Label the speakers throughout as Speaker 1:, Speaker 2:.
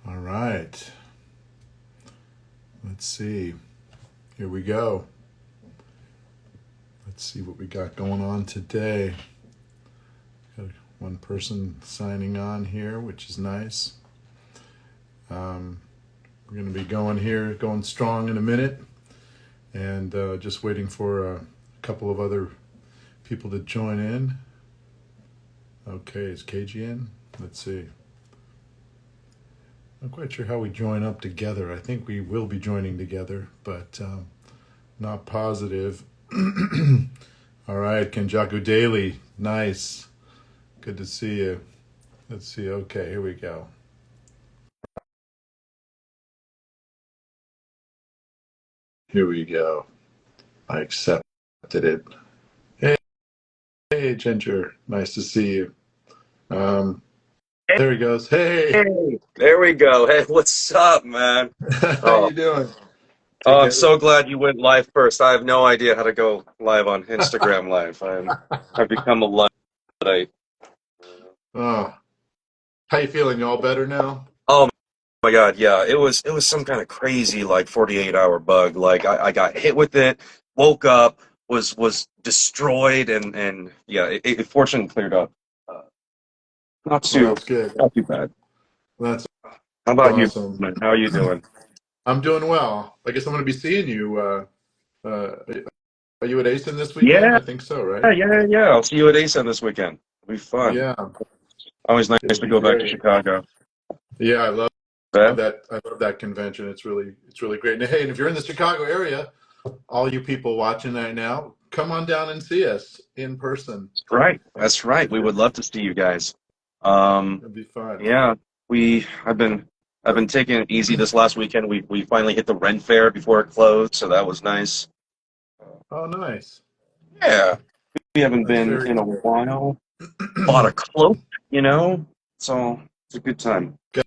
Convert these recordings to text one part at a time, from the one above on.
Speaker 1: All right. Let's see. Here we go. Let's see what we got going on today. Got one person signing on here, which is nice. We're going to be going strong in a minute, and just waiting for a couple of other people to join in. Okay, is Kaiji in? Let's see. Not quite sure how we join up together. I think we will be joining together, but not positive. All right, Kenjaku Daily. Nice. Good to see you. Let's see. Okay, here we go. Here we go. I accepted it. Hey, Ginger. Nice to see you. There he goes. Hey.
Speaker 2: Hey, there we go. Hey, what's up, man?
Speaker 1: How
Speaker 2: Oh,
Speaker 1: you doing?
Speaker 2: oh,
Speaker 1: Take
Speaker 2: I'm
Speaker 1: it.
Speaker 2: so glad you went live first. I have no idea how to go live on Instagram Live. I've become a Luddite.
Speaker 1: Oh, how you feeling? You all better now?
Speaker 2: Oh my God, yeah. It was some kind of crazy like 48-hour bug. Like I got hit with it, woke up, was destroyed, and yeah, it fortunately cleared up. Uh, not
Speaker 1: Well,
Speaker 2: too
Speaker 1: that's good.
Speaker 2: not too bad.
Speaker 1: That's
Speaker 2: How about you,
Speaker 1: awesome.
Speaker 2: man? How are you doing?
Speaker 1: I'm doing well. I guess I'm going to be seeing you. Are you at ASIN this weekend?
Speaker 2: Yeah,
Speaker 1: I think so, right?
Speaker 2: yeah. I'll see you at ASEM this weekend. It'll be fun.
Speaker 1: Yeah,
Speaker 2: Always nice
Speaker 1: it'll
Speaker 2: to
Speaker 1: be
Speaker 2: go back to
Speaker 1: great.
Speaker 2: Chicago.
Speaker 1: Yeah, I love
Speaker 2: Bet?
Speaker 1: that. I love that convention. It's really great. And hey, and if you're in the Chicago area, all you people watching right now, come on down and see us in person.
Speaker 2: Right.
Speaker 1: Uh,
Speaker 2: That's right. We would love to see you guys.
Speaker 1: It'll be fun.
Speaker 2: Yeah, we I've been taking it easy this last weekend. We finally hit the Ren Fair before it closed, so that was nice.
Speaker 1: Oh, nice.
Speaker 2: Yeah, we haven't
Speaker 1: That's
Speaker 2: been
Speaker 1: very
Speaker 2: in a
Speaker 1: cool.
Speaker 2: while. Bought a cloak, so it's a good time.
Speaker 1: Got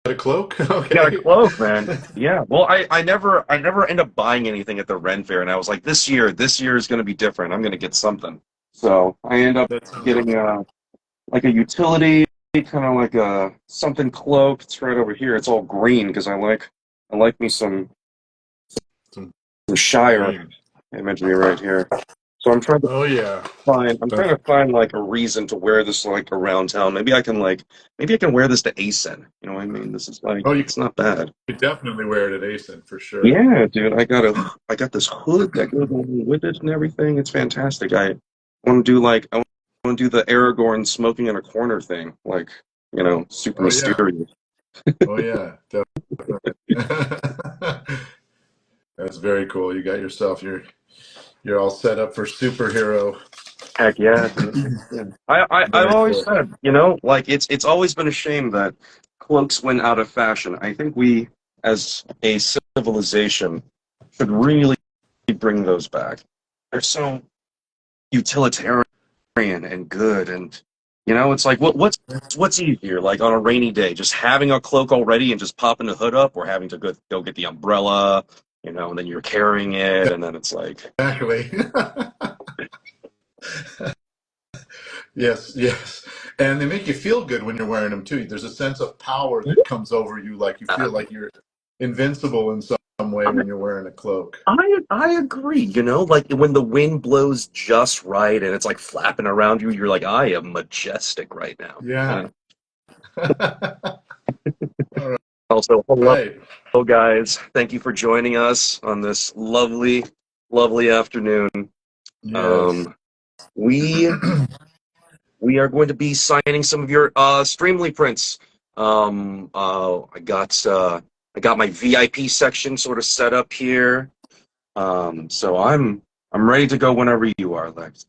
Speaker 1: a cloak?
Speaker 2: Got a
Speaker 1: Okay.
Speaker 2: cloak, man. Yeah. Well, I never end up buying anything at the Ren Fair, and I was like, this year is going to be different. I'm going to get something. So I end up
Speaker 1: That sounds
Speaker 2: getting like a utility, kind of like a something cloak. It's right over here. It's all green because I like me
Speaker 1: some
Speaker 2: some Shire
Speaker 1: green.
Speaker 2: imagery right here. So
Speaker 1: Oh yeah.
Speaker 2: I'm
Speaker 1: That's
Speaker 2: trying to find like a reason to wear this like around town. Maybe I can wear this to ASEN. You know what I mean? This is like
Speaker 1: oh you
Speaker 2: it's not bad.
Speaker 1: could definitely wear it at ASIN for sure.
Speaker 2: Yeah, dude, I got this hood that goes along with it and everything. It's fantastic. I want to do the Aragorn smoking in a corner thing, like super
Speaker 1: Oh yeah.
Speaker 2: mysterious.
Speaker 1: Oh yeah. Definitely. That's very cool. You got yourself. You're all set up for superhero.
Speaker 2: Heck yeah, dude. Yeah. I've
Speaker 1: Very
Speaker 2: always
Speaker 1: cool.
Speaker 2: said, like it's always been a shame that cloaks went out of fashion. I think we, as a civilization, should really bring those back. They're so utilitarian and good, and it's like what's easier, like on a rainy day, just having a cloak already and just popping the hood up, or having to go get the umbrella, and then you're carrying it, and then it's like,
Speaker 1: Exactly. Yes, yes. And they make you feel good when you're wearing them too. There's a sense of power that comes over you, like you feel like you're invincible in some way when you're wearing a cloak.
Speaker 2: I agree, like when the wind blows just right and it's like flapping around you, you're like, I am majestic right now.
Speaker 1: Yeah. All
Speaker 2: Also, hello
Speaker 1: right.
Speaker 2: guys. Thank you for joining us on this lovely, lovely afternoon.
Speaker 1: Yes.
Speaker 2: Um, we we are going to be signing some of your Streamly prints. I got my VIP section sort of set up here. So I'm ready to go whenever you are, Lex.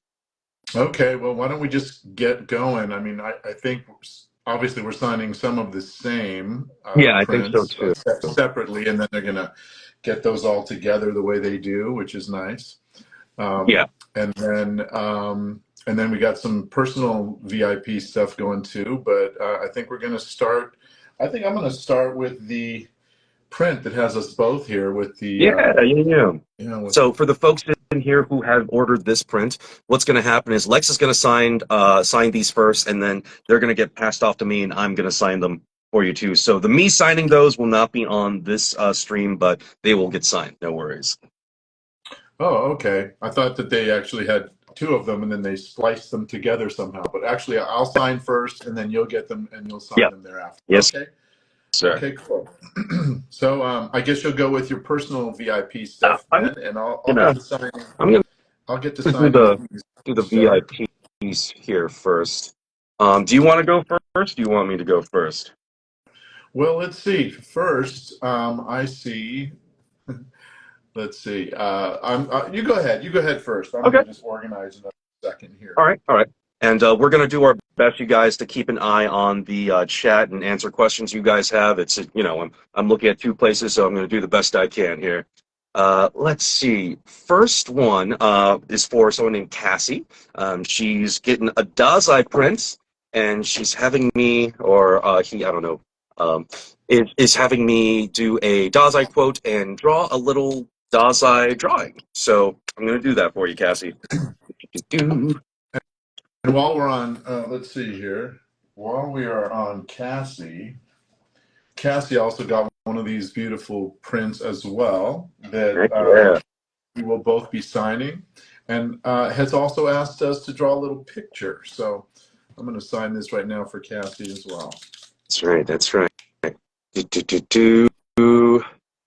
Speaker 1: Okay, well, why don't we just get going? I mean, I think obviously we're signing some of the same
Speaker 2: Yeah, I think so
Speaker 1: prints
Speaker 2: too.
Speaker 1: separately, and then they're going to get those all together the way they do, which is nice.
Speaker 2: Yeah.
Speaker 1: Um, and then we got some personal VIP stuff going too. But I think we're going to start. I think I'm going to start with the print that has us both here with the
Speaker 2: Yeah.
Speaker 1: with
Speaker 2: So for the folks in here who have ordered this print, what's going to happen is Lex is going to sign these first, and then they're going to get passed off to me, and I'm going to sign them for you too. So the me signing those will not be on this stream, but they will get signed. No worries.
Speaker 1: Oh, okay. I thought that they actually had two of them and then they spliced them together somehow. But actually, I'll sign first and then you'll get them and you'll sign
Speaker 2: Yeah.
Speaker 1: them thereafter.
Speaker 2: Yes,
Speaker 1: Okay.
Speaker 2: sir.
Speaker 1: Okay, cool. So I guess you'll go with your personal VIP stuff
Speaker 2: I'm
Speaker 1: then, and I'll
Speaker 2: gonna
Speaker 1: get the signing.
Speaker 2: I'm gonna
Speaker 1: I'll get the
Speaker 2: do
Speaker 1: signing.
Speaker 2: the
Speaker 1: Sir.
Speaker 2: VIPs here first. Do you want to go first? Do you want me to go first?
Speaker 1: Well, let's see. First, I see. Let's see. You go ahead. You go ahead first. I'm
Speaker 2: Okay.
Speaker 1: going to just organize another second here.
Speaker 2: All right. All right. And we're gonna do our best, you guys, to keep an eye on the chat and answer questions you guys have. It's I'm looking at two places, so I'm gonna do the best I can here. Let's see. First one is for someone named Cassie. She's getting a Dazai print, and she's having me, or he, I don't know, is having me do a Dazai quote and draw a little Dazai drawing. So I'm going to do that for you, Cassie.
Speaker 1: And while we're on, let's see here. While we are on Cassie, Cassie also got one of these beautiful prints as well that
Speaker 2: Heck yeah.
Speaker 1: we will both be signing, and has also asked us to draw a little picture. So I'm going to sign this right now for Cassie as well.
Speaker 2: That's right. That's right. Can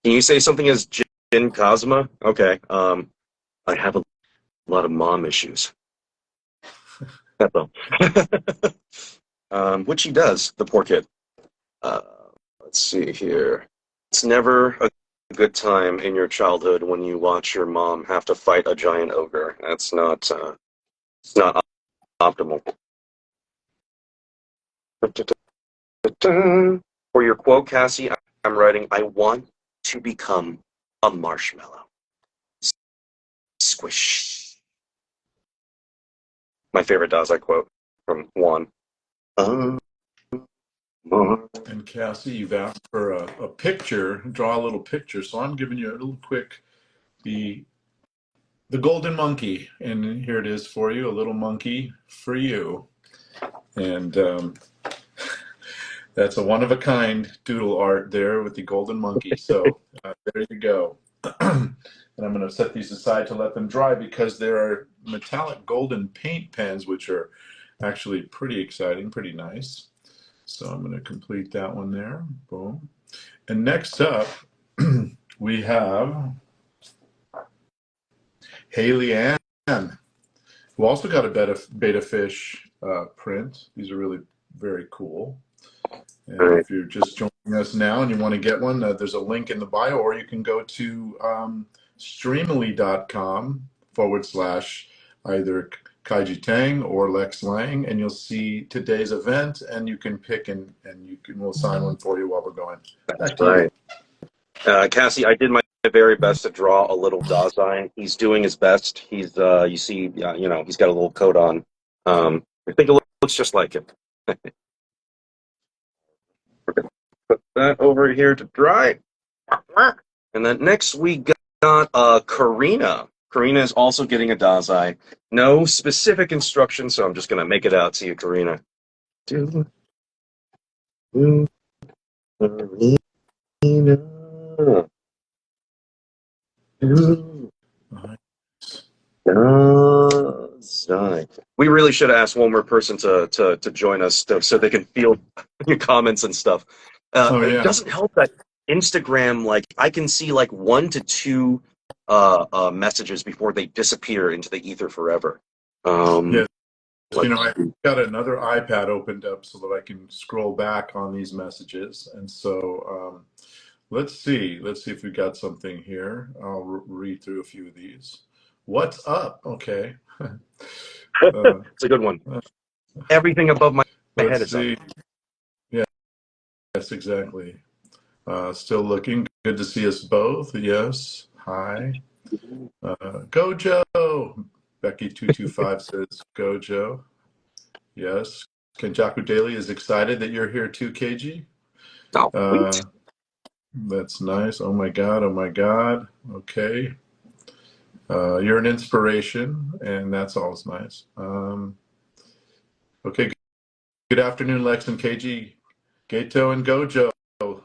Speaker 2: you say something as Jin Kazuma? Okay. I have a lot of mom issues. That's all. Which he does, the poor kid. Uh, let's see here. It's never a good time in your childhood when you watch your mom have to fight a giant ogre. That's not. It's not optimal. For your quote, Cassie, I'm writing, I want to become a marshmallow. Squish. My favorite Dazai quote from Juan.
Speaker 1: And Cassie, you've asked for a picture, draw a little picture. So I'm giving you a little quick, the golden monkey, and here it is for you, a little monkey for you. And that's a one-of-a-kind doodle art there with the golden monkey. So there you go. And I'm going to set these aside to let them dry because there are metallic golden paint pens, which are actually pretty exciting, pretty nice. So I'm going to complete that one there. Boom. And next up, we have Haley Ann, who also got a beta fish print. These are really very cool. And if you're just joining us now and you want to get one, there's a link in the bio, or you can go to streamily.com / either Kaiji Tang or Lex Lang, and you'll see today's event, and you can pick and we'll sign one for you while we're going.
Speaker 2: That's right. Cassie, I did my very best to draw a little Dazai. He's doing his best. He's, you see, he's got a little coat on. I think it looks just like him. We're gonna put that over here to dry. And then next we got Karina. Karina is also getting a Dazai. No specific instructions, so I'm just gonna make it out to you, Karina. Karina. We really should have asked one more person to join us so they can field your comments and stuff.
Speaker 1: Oh,
Speaker 2: It
Speaker 1: yeah.
Speaker 2: doesn't help that Instagram, like I can see like 1 to 2 messages before they disappear into the ether forever.
Speaker 1: Yeah. I've got another iPad opened up so that I can scroll back on these messages. And so let's see if we got something here. I'll read through a few of these. What's up? Okay.
Speaker 2: It's a good one. Everything above my head is
Speaker 1: see.
Speaker 2: up.
Speaker 1: Yeah, yes, exactly. Still looking. Good to see us both. Yes. Hi. Gojo. Becky225 says Gojo. Yes. Kenjaku Daily is excited that you're here too, KG.
Speaker 2: Oh,
Speaker 1: That's nice. Oh my God. Oh my God. Okay. You're an inspiration, and that's always nice. Okay. Good afternoon, Lex and KG. Gato and Gojo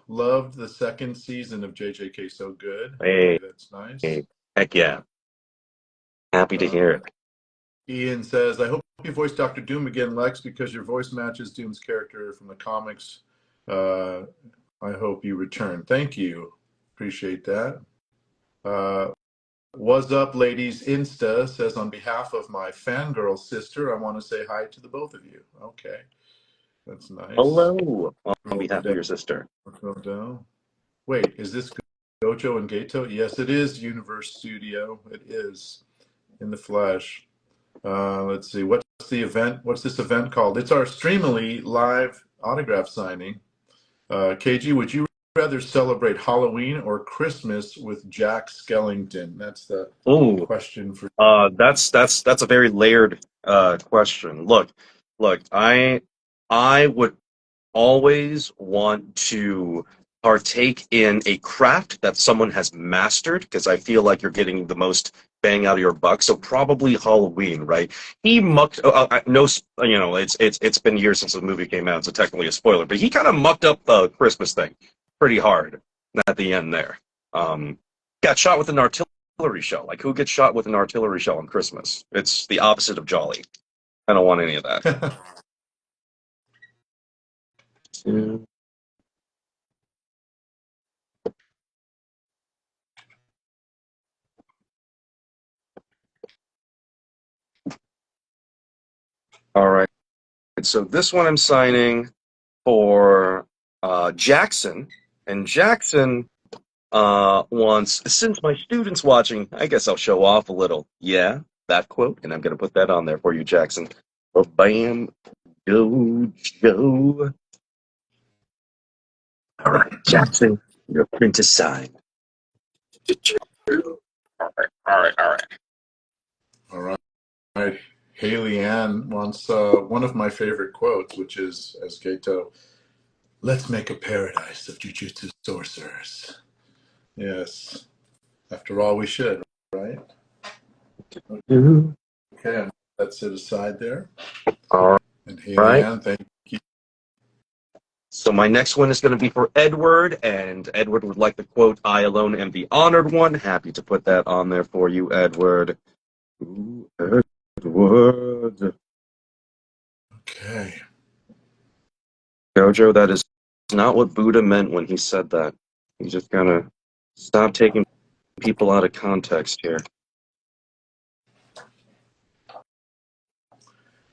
Speaker 1: loved the second season of JJK. So good.
Speaker 2: Hey,
Speaker 1: Okay, that's nice.
Speaker 2: heck yeah. Happy to hear it.
Speaker 1: Ian says, I hope you voice Dr. Doom again, Lex, because your voice matches Doom's character from the comics. I hope you return. Thank you. Appreciate that. What's up, ladies? Insta says, on behalf of my fangirl sister, I want to say hi to the both of you. Okay. That's nice.
Speaker 2: Hello, on behalf of your sister.
Speaker 1: Wait, is this Gojo and Gato? Yes, it is Universe Studio. It is in the flesh. Let's see. What's the event? What's this event called? It's our Streamily live autograph signing. KG, would you rather celebrate Halloween or Christmas with Jack Skellington? That's the question for.
Speaker 2: That's a very layered question. Look, I would always want to partake in a craft that someone has mastered because I feel like you're getting the most bang out of your buck. So probably Halloween, right? He mucked. No, it's been years since the movie came out, so technically a spoiler. But he kind of mucked up the Christmas thing pretty hard at the end there. Got shot with an artillery shell. Like, who gets shot with an artillery shell on Christmas? It's the opposite of jolly. I don't want any of that. All right. So this one I'm signing for Jackson. And Jackson wants, since my student's watching, I guess I'll show off a little. Yeah, that quote. And I'm going to put that on there for you, Jackson. Oh, bam, Joe. All right, Jackson, your print is signed. All
Speaker 1: right. Haley Ann wants one of my favorite quotes, which is, as Gato, let's make a paradise of Jujutsu sorcerers. Yes. After all, we should, right? Okay, let's sit aside there.
Speaker 2: All
Speaker 1: and Haley Ann, thank you.
Speaker 2: So my next one is going to be for Edward, and Edward would like the quote, I alone am the honored one. Happy to put that on there for you, Edward. Ooh, Edward.
Speaker 1: Okay.
Speaker 2: Jojo, that is not what Buddha meant when he said that. You just gotta stop taking people out of context here.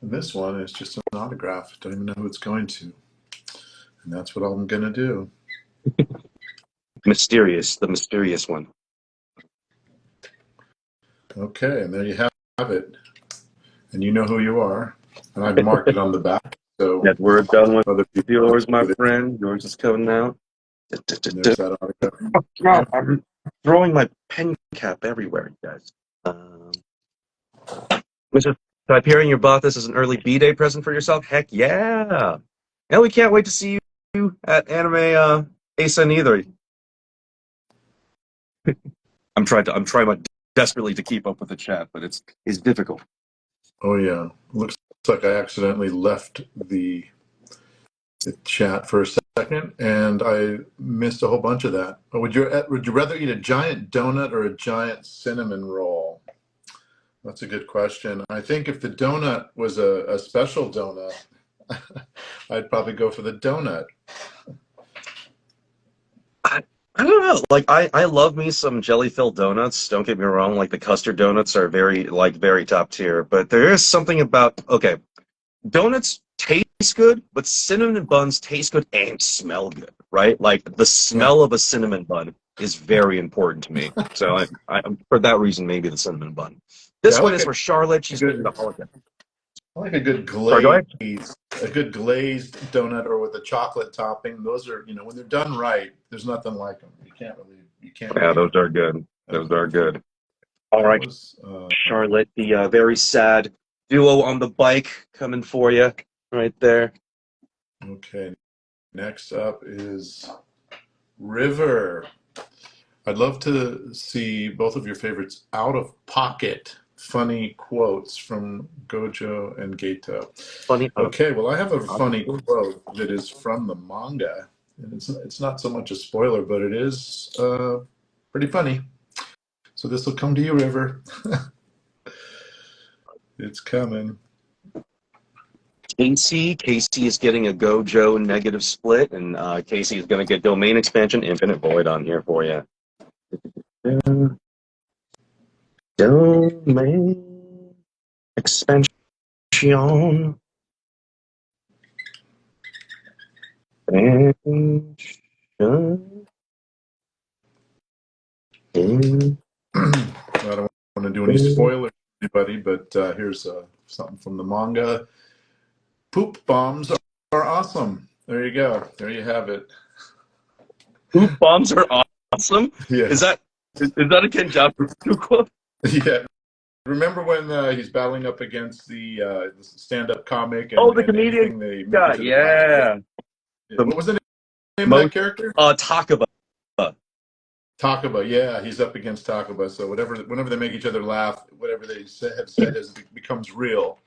Speaker 1: And this one is just an autograph. Don't even know who it's going to. And that's what I'm going to do.
Speaker 2: Mysterious, the mysterious one.
Speaker 1: Okay, and there you have it. And you know who you are. And I've marked it on the back. So
Speaker 2: that we're done with
Speaker 1: other people
Speaker 2: yours, my friend. Yours is coming out.
Speaker 1: There's that autograph.
Speaker 2: I'm throwing my pen cap everywhere, you guys. Mr. Typerian, you bought this as an early B-Day present for yourself? Heck yeah! And we can't wait to see you at Anime Asen either. I'm trying desperately to keep up with the chat, but it's difficult.
Speaker 1: Oh yeah, looks like I accidentally left the chat for a second, and I missed a whole bunch of that. Would you rather eat a giant donut or a giant cinnamon roll? That's a good question. I think if the donut was a special donut, I'd probably go for the donut.
Speaker 2: I don't know. Like, I love me some jelly-filled donuts. Don't get me wrong. Like, the custard donuts are very top tier. But there is something about, okay, donuts taste good, but cinnamon buns taste good and smell good, right? Like, the smell of a cinnamon bun is very important to me. So, for that reason, maybe the cinnamon bun. This one is for Charlotte. She's making the holiday.
Speaker 1: I like a good glazed donut or with a chocolate topping. Those are, when they're done right, there's nothing like them. You can't.
Speaker 2: Yeah, those are good. Those are good. All right, Charlotte, the very sad duo on the bike coming for you right there.
Speaker 1: Okay, next up is River. I'd love to see both of your favorites out of pocket. funny quotes from Gojo and Geto.
Speaker 2: Funny.
Speaker 1: Okay, well, I have a funny quote that is from the manga. And it's not so much a spoiler, but it is pretty funny. So this will come to you, River. It's coming.
Speaker 2: Casey is getting a Gojo negative split, and Casey is going to get domain expansion Infinite Void on here for you. Domain expansion.
Speaker 1: I don't want to do any spoilers for anybody, but here's something from the manga. Poop bombs are awesome. There you go. There you have it.
Speaker 2: Poop bombs are awesome.
Speaker 1: Yeah.
Speaker 2: Is that a Kenjaku quote?
Speaker 1: Yeah. Remember when he's battling up against the stand-up comic and,
Speaker 2: the comedian guy. Yeah.
Speaker 1: What was the name of that character?
Speaker 2: Takaba.
Speaker 1: Takaba. Yeah, he's up against Takaba. So whenever they make each other laugh, whatever they have said becomes real.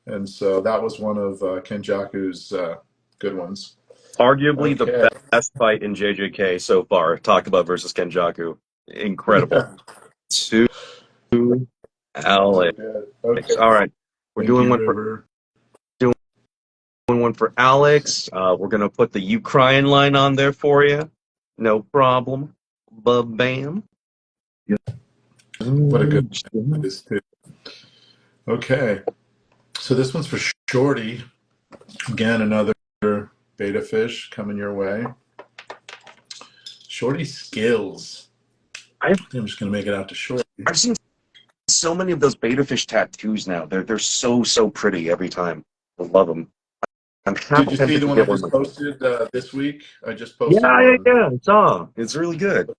Speaker 1: And so that was one of Kenjaku's good ones.
Speaker 2: Arguably the best fight in JJK so far. Takaba versus Kenjaku. Incredible.
Speaker 1: Yeah.
Speaker 2: To Alex.
Speaker 1: Okay.
Speaker 2: All right. We're doing one for Alex. We're going to put the "You Crying" line on there for you. No problem. Bam.
Speaker 1: What a good it is too. Okay. So this one's for Shorty. Again, another beta fish coming your way. Shorty skills. I'm just going to make it out to Shorty.
Speaker 2: I've seen so many of those beta fish tattoos now. They're so pretty every time. I love them.
Speaker 1: Did you see the one I just posted this week? I just posted one.
Speaker 2: Yeah. I saw. It's really good.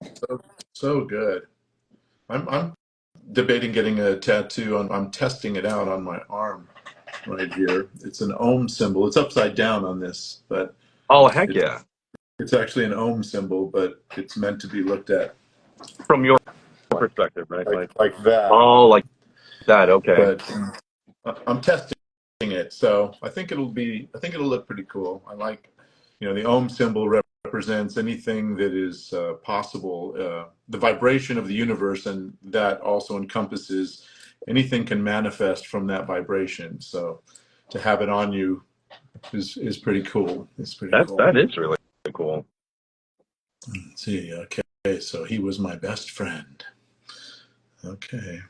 Speaker 1: So good. I'm debating getting a tattoo I'm testing it out on my arm right here. It's an ohm symbol. It's upside down on this, but
Speaker 2: heck yeah.
Speaker 1: It's actually an ohm symbol, but it's meant to be looked at
Speaker 2: from your perspective, right?
Speaker 1: Like that.
Speaker 2: Oh, like that. Okay.
Speaker 1: But I'm testing it, so I think it'll look pretty cool. I like, the ohm symbol represents anything that is possible, the vibration of the universe, and that also encompasses anything can manifest from that vibration. So to have it on you is pretty cool. It's pretty cool.
Speaker 2: That is really cool.
Speaker 1: Let's see. Okay, so he was my best friend. Okay.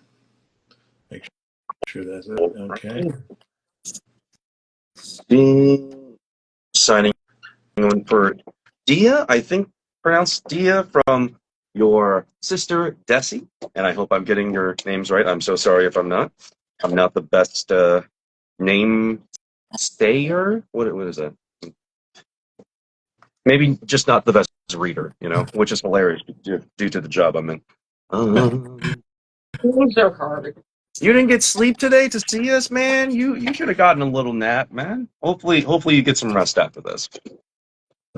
Speaker 1: Make sure that's it. Okay.
Speaker 2: Signing on for Dia, I think pronounced Dia, from your sister Desi, and I hope I'm getting your names right. I'm so sorry if I'm not. I'm not the best name stayer. What is it? Maybe just not the best reader, which is hilarious due to the job I'm in.
Speaker 3: So hard.
Speaker 2: You didn't get sleep today to see us, man? You should have gotten a little nap, man. Hopefully you get some rest after this.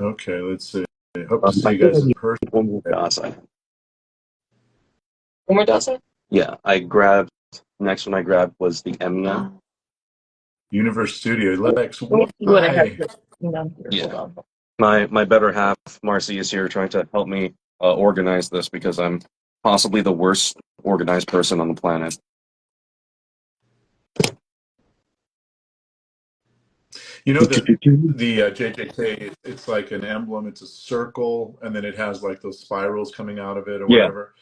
Speaker 1: Okay, let's see. Hope to see you guys in person.
Speaker 2: One more Dasa.
Speaker 3: One more Dasa?
Speaker 2: Yeah, next one I grabbed was the Emna.
Speaker 1: Universe Studio. Lex,
Speaker 3: what I have here.
Speaker 2: Yeah. My better half, Marcy, is here trying to help me organize this because I'm possibly the worst organized person on the planet.
Speaker 1: The JJK, it's like an emblem. It's a circle, and then it has like those spirals coming out of it or whatever.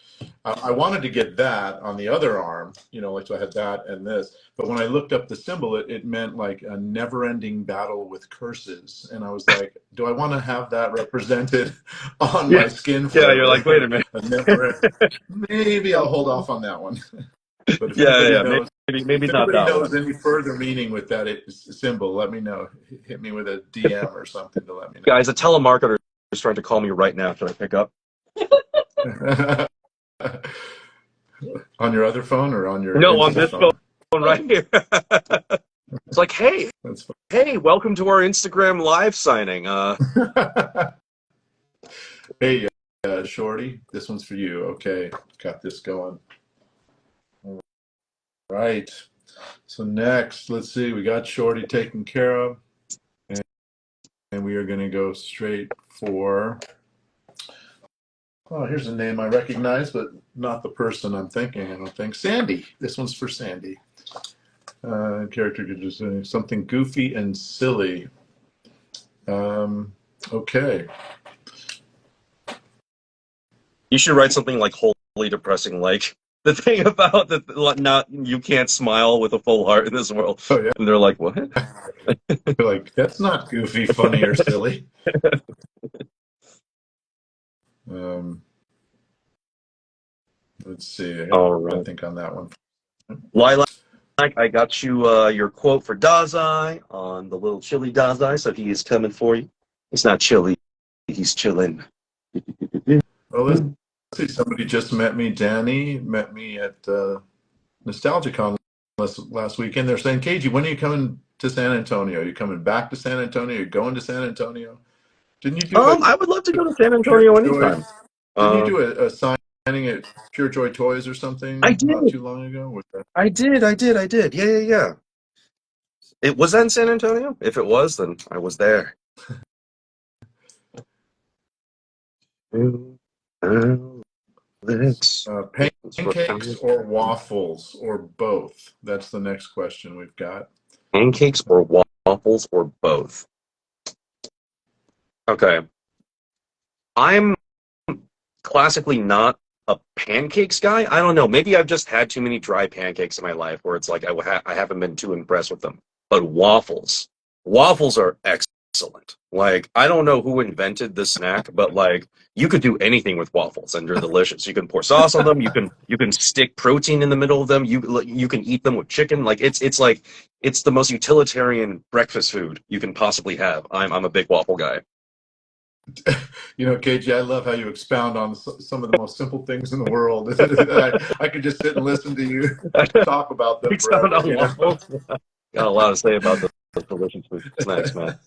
Speaker 1: I wanted to get that on the other arm, like so I had that and this. But when I looked up the symbol, it meant like a never-ending battle with curses, and I was like, do I want to have that represented on my skin?
Speaker 2: Yeah, you're like, wait a minute.
Speaker 1: Maybe I'll hold off on that one. But if
Speaker 2: maybe not that
Speaker 1: knows
Speaker 2: one.
Speaker 1: any further meaning with that symbol, let me know. Hit me with a DM or something to let me know.
Speaker 2: Guys, a telemarketer is trying to call me right now. Should I pick up?
Speaker 1: On your other phone or on your
Speaker 2: on this phone right here. It's like, hey, welcome to our Instagram live signing.
Speaker 1: Hey, Shorty, this one's for you. Okay, got this going. Right. So next, let's see. We got Shorty taken care of, and we are going to go straight for. Oh, here's a name I recognize, but not the person I'm thinking. I don't think Sandy. This one's for Sandy. Character could just say something goofy and silly. Okay.
Speaker 2: You should write something like wholly depressing, like the thing about the not you can't smile with a full heart in this world.
Speaker 1: Oh yeah.
Speaker 2: And they're like, what?
Speaker 1: You're like, that's not goofy, funny, or silly. Um, let's see. I
Speaker 2: All
Speaker 1: gotta
Speaker 2: right.
Speaker 1: think on that one.
Speaker 2: Lilac, I got you your quote for Dazai on the little chili Dazai, so he is coming for you. It's not chilly, he's chilling.
Speaker 1: Well, let's see. Somebody just met me. Danny met me at NostalgiaCon last weekend. They're saying, Kaiji, when are you coming to San Antonio? Are you coming back to San Antonio? You're going to San Antonio? Didn't you do
Speaker 2: I would love to go to San
Speaker 1: Pure
Speaker 2: Antonio
Speaker 1: Joy?
Speaker 2: anytime.
Speaker 1: Didn't you do a signing at Pure Joy Toys or
Speaker 2: I
Speaker 1: something not
Speaker 2: did.
Speaker 1: too long ago? With that?
Speaker 2: I did. Yeah. It was that in San Antonio? If it was, then I was there.
Speaker 1: Pancakes or waffles or both? That's the next question we've got.
Speaker 2: Pancakes or waffles or both? Okay. I'm classically not a pancakes guy. I don't know. Maybe I've just had too many dry pancakes in my life where it's like I haven't been too impressed with them. But waffles are excellent. Like, I don't know who invented this snack, but like you could do anything with waffles and they're delicious. You can pour sauce on them. You can stick protein in the middle of them. You can eat them with chicken. Like it's like it's the most utilitarian breakfast food you can possibly have. I'm a big waffle guy.
Speaker 1: You know, KJ, I love how you expound on some of the most simple things in the world. I could just sit and listen to you talk about them
Speaker 2: Expound
Speaker 1: forever.
Speaker 2: on waffles. Got a lot to say about those delicious food snacks, man.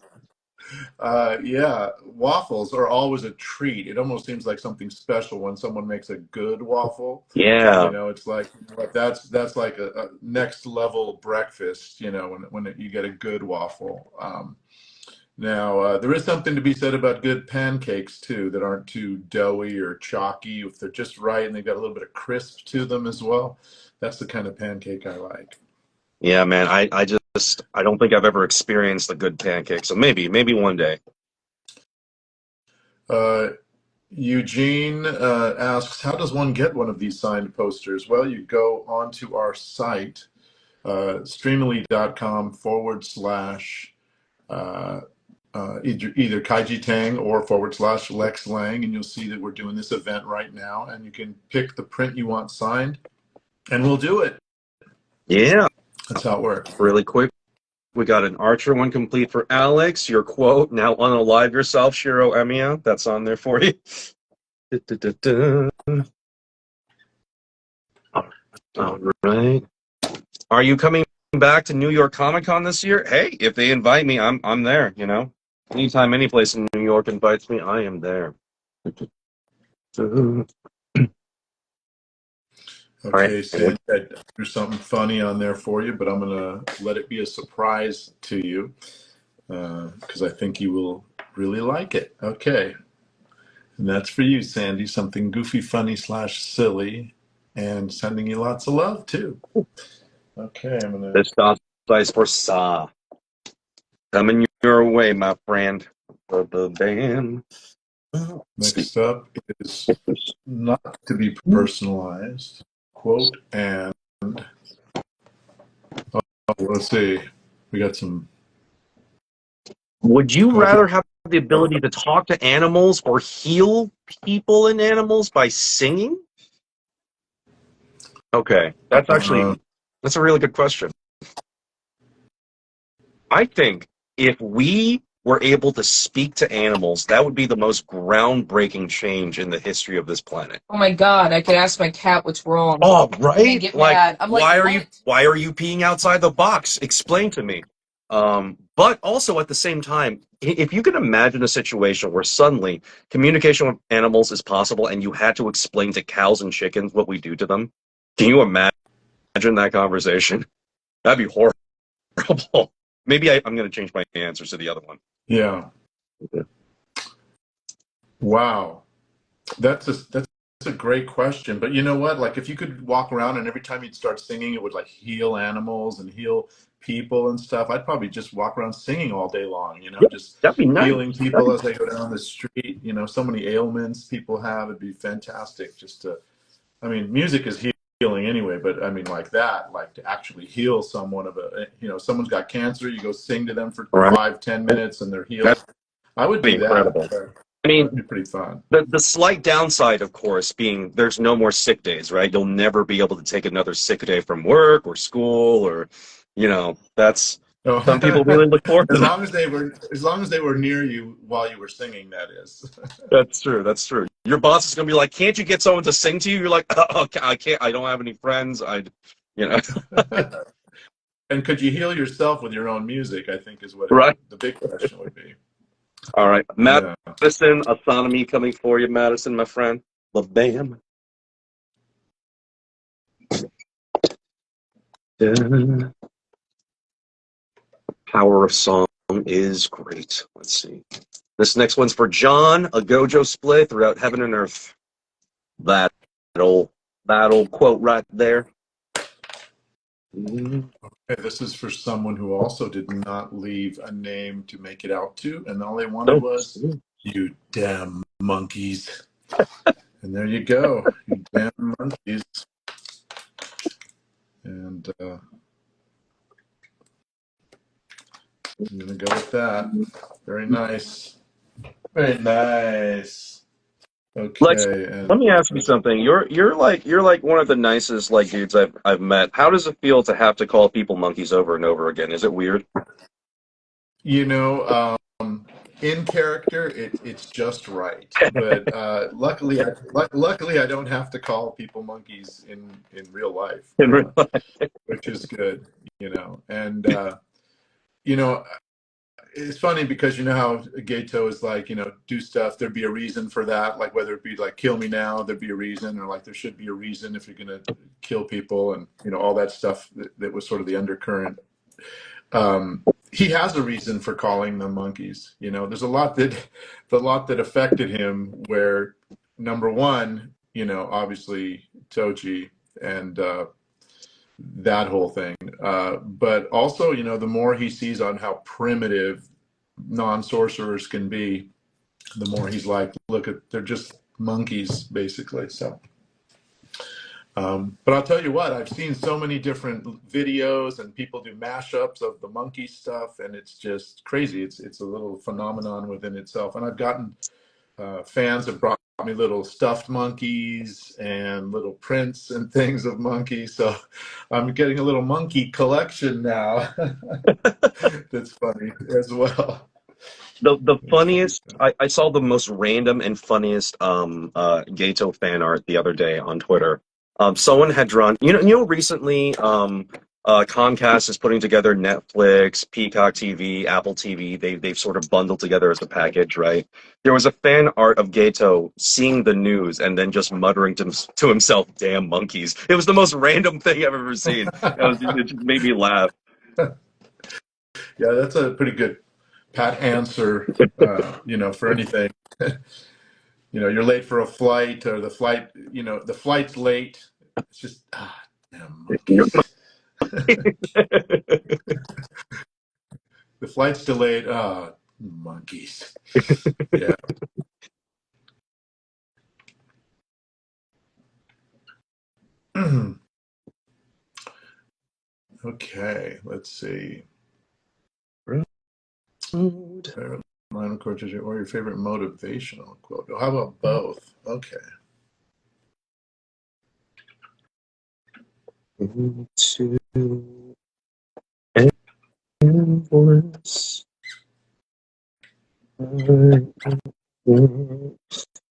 Speaker 1: Yeah, waffles are always a treat. It almost seems like something special when someone makes a good waffle.
Speaker 2: Yeah.
Speaker 1: You know, it's like that's like a next level breakfast. You know, when you get a good waffle. Now, there is something to be said about good pancakes too, that aren't too doughy or chalky. If they're just right and they've got a little bit of crisp to them as well, that's the kind of pancake I like.
Speaker 2: Yeah, man. I don't think I've ever experienced a good pancake. So maybe one day.
Speaker 1: Uh, Eugene asks, how does one get one of these signed posters? Well, you go onto our site, streamily.com / either Kaiji Tang or / Lex Lang, and you'll see that we're doing this event right now, and you can pick the print you want signed, and we'll do it.
Speaker 2: Yeah.
Speaker 1: That's how it works.
Speaker 2: Really quick. We got an Archer one complete for Alex. Your quote, now unalive yourself, Shiro Emiya. That's on there for you. All right. Are you coming back to New York Comic Con this year? Hey, if they invite me, I'm there, you know. Anytime any place in New York invites me, I am there.
Speaker 1: Okay, Sandy, there's something funny on there for you, but I'm going to let it be a surprise to you because I think you will really like it. Okay. And that's for you, Sandy. Something goofy, funny / silly, and sending you lots of love, too. Okay, I'm going to...
Speaker 2: This dice for Sa. Coming your way, my friend. Bam.
Speaker 1: Next up is not to be personalized. Quote and let's see. We got some.
Speaker 2: Would you rather have the ability to talk to animals or heal people and animals by singing? Okay, that's a really good question. I think if we were able to speak to animals, that would be the most groundbreaking change in the history of this planet.
Speaker 3: Oh my God, I could ask my cat what's wrong.
Speaker 2: Oh, right?
Speaker 3: And get mad. I'm like,
Speaker 2: why
Speaker 3: what?
Speaker 2: are you peeing outside the box? Explain to me. But also at the same time, if you can imagine a situation where suddenly communication with animals is possible and you had to explain to cows and chickens what we do to them, can you imagine imagine that conversation? That'd be horrible. Maybe I'm going to change my answers to the other one.
Speaker 1: Yeah.
Speaker 2: Yeah.
Speaker 1: Wow. That's a great question. But you know what? Like if you could walk around and every time you'd start singing, it would like heal animals and heal people and stuff. I'd probably just walk around singing all day long, you know,
Speaker 2: Yeah,
Speaker 1: just
Speaker 2: that'd be nice.
Speaker 1: healing people as they go down the street. You know, so many ailments people have. It'd be fantastic just to, I mean, music is healing anyway, but I mean like that, like to actually heal someone of a, you know, someone's got cancer, you go sing to them for
Speaker 2: Right.
Speaker 1: 5-10 minutes and they're healed.
Speaker 2: That'd
Speaker 1: I would
Speaker 2: be
Speaker 1: do
Speaker 2: incredible.
Speaker 1: that.
Speaker 2: I mean,
Speaker 1: That'd be pretty fun.
Speaker 2: the slight downside, of course, being there's no more sick days, right? You'll never be able to take another sick day from work or school, or, you know, that's
Speaker 1: Oh.
Speaker 2: some people really look forward to
Speaker 1: as
Speaker 2: that.
Speaker 1: long as they were near you while you were singing, that is.
Speaker 2: That's true. That's true. Your boss is gonna be like, "Can't you get someone to sing to you?" You're like, "Oh, I can't. I don't have any friends. You know."
Speaker 1: And could you heal yourself with your own music? I think is what
Speaker 2: Right.
Speaker 1: the big question would be.
Speaker 2: All right,
Speaker 1: Yeah.
Speaker 2: Madison, autonomy coming for you, Madison, my friend. Bam. The power of song is great. Let's see. This next one's for John, a Gojo split throughout heaven and earth. That old quote right there.
Speaker 1: Okay, this is for someone who also did not leave a name to make it out to, and all they wanted was, "You damn monkeys." And there you go, you damn monkeys. And I'm gonna go with that. Very nice. Very nice. Okay.
Speaker 2: Lex, let me ask you something. You're like one of the nicest like dudes I've met. How does it feel to have to call people monkeys over and over again? Is it weird?
Speaker 1: You know, in character, it's just right. But luckily, I don't have to call people monkeys in real life,
Speaker 2: In real life.
Speaker 1: which is good. You know, and you know, it's funny because you know how Gato is like, you know, do stuff. There'd be a reason for that, like whether it be like kill me now, there'd be a reason, or like there should be a reason if you're gonna kill people, and you know all that stuff that was sort of the undercurrent. He has a reason for calling them monkeys. You know, there's a lot that affected him. Where number one, you know, obviously Tochi and that whole thing. But also, you know, the more he sees on how primitive non-sorcerers can be, the more he's like, look they're just monkeys, basically. So, but I'll tell you what, I've seen so many different videos and people do mashups of the monkey stuff, and it's just crazy. It's a little phenomenon within itself. And I've gotten fans have brought me little stuffed monkeys and little prints and things of monkeys. So I'm getting a little monkey collection now. That's funny as well.
Speaker 2: The funniest, I saw the most random and funniest Gato fan art the other day on Twitter. Someone had drawn, you know, recently Comcast is putting together Netflix, Peacock TV, Apple TV. They've sort of bundled together as a package, right? There was a fan art of Gato seeing the news and then just muttering to himself, "Damn monkeys." It was the most random thing I've ever seen. It just made me laugh.
Speaker 1: Yeah, that's a pretty good pat answer, you know, for anything. You know, you're late for a flight, or the flight, you know, the flight's late. It's just, damn monkeys. The flight's delayed. Monkeys. Yeah. Okay, let's see. Favorite line of quote or your favorite motivational quote? Oh, how about both? Okay.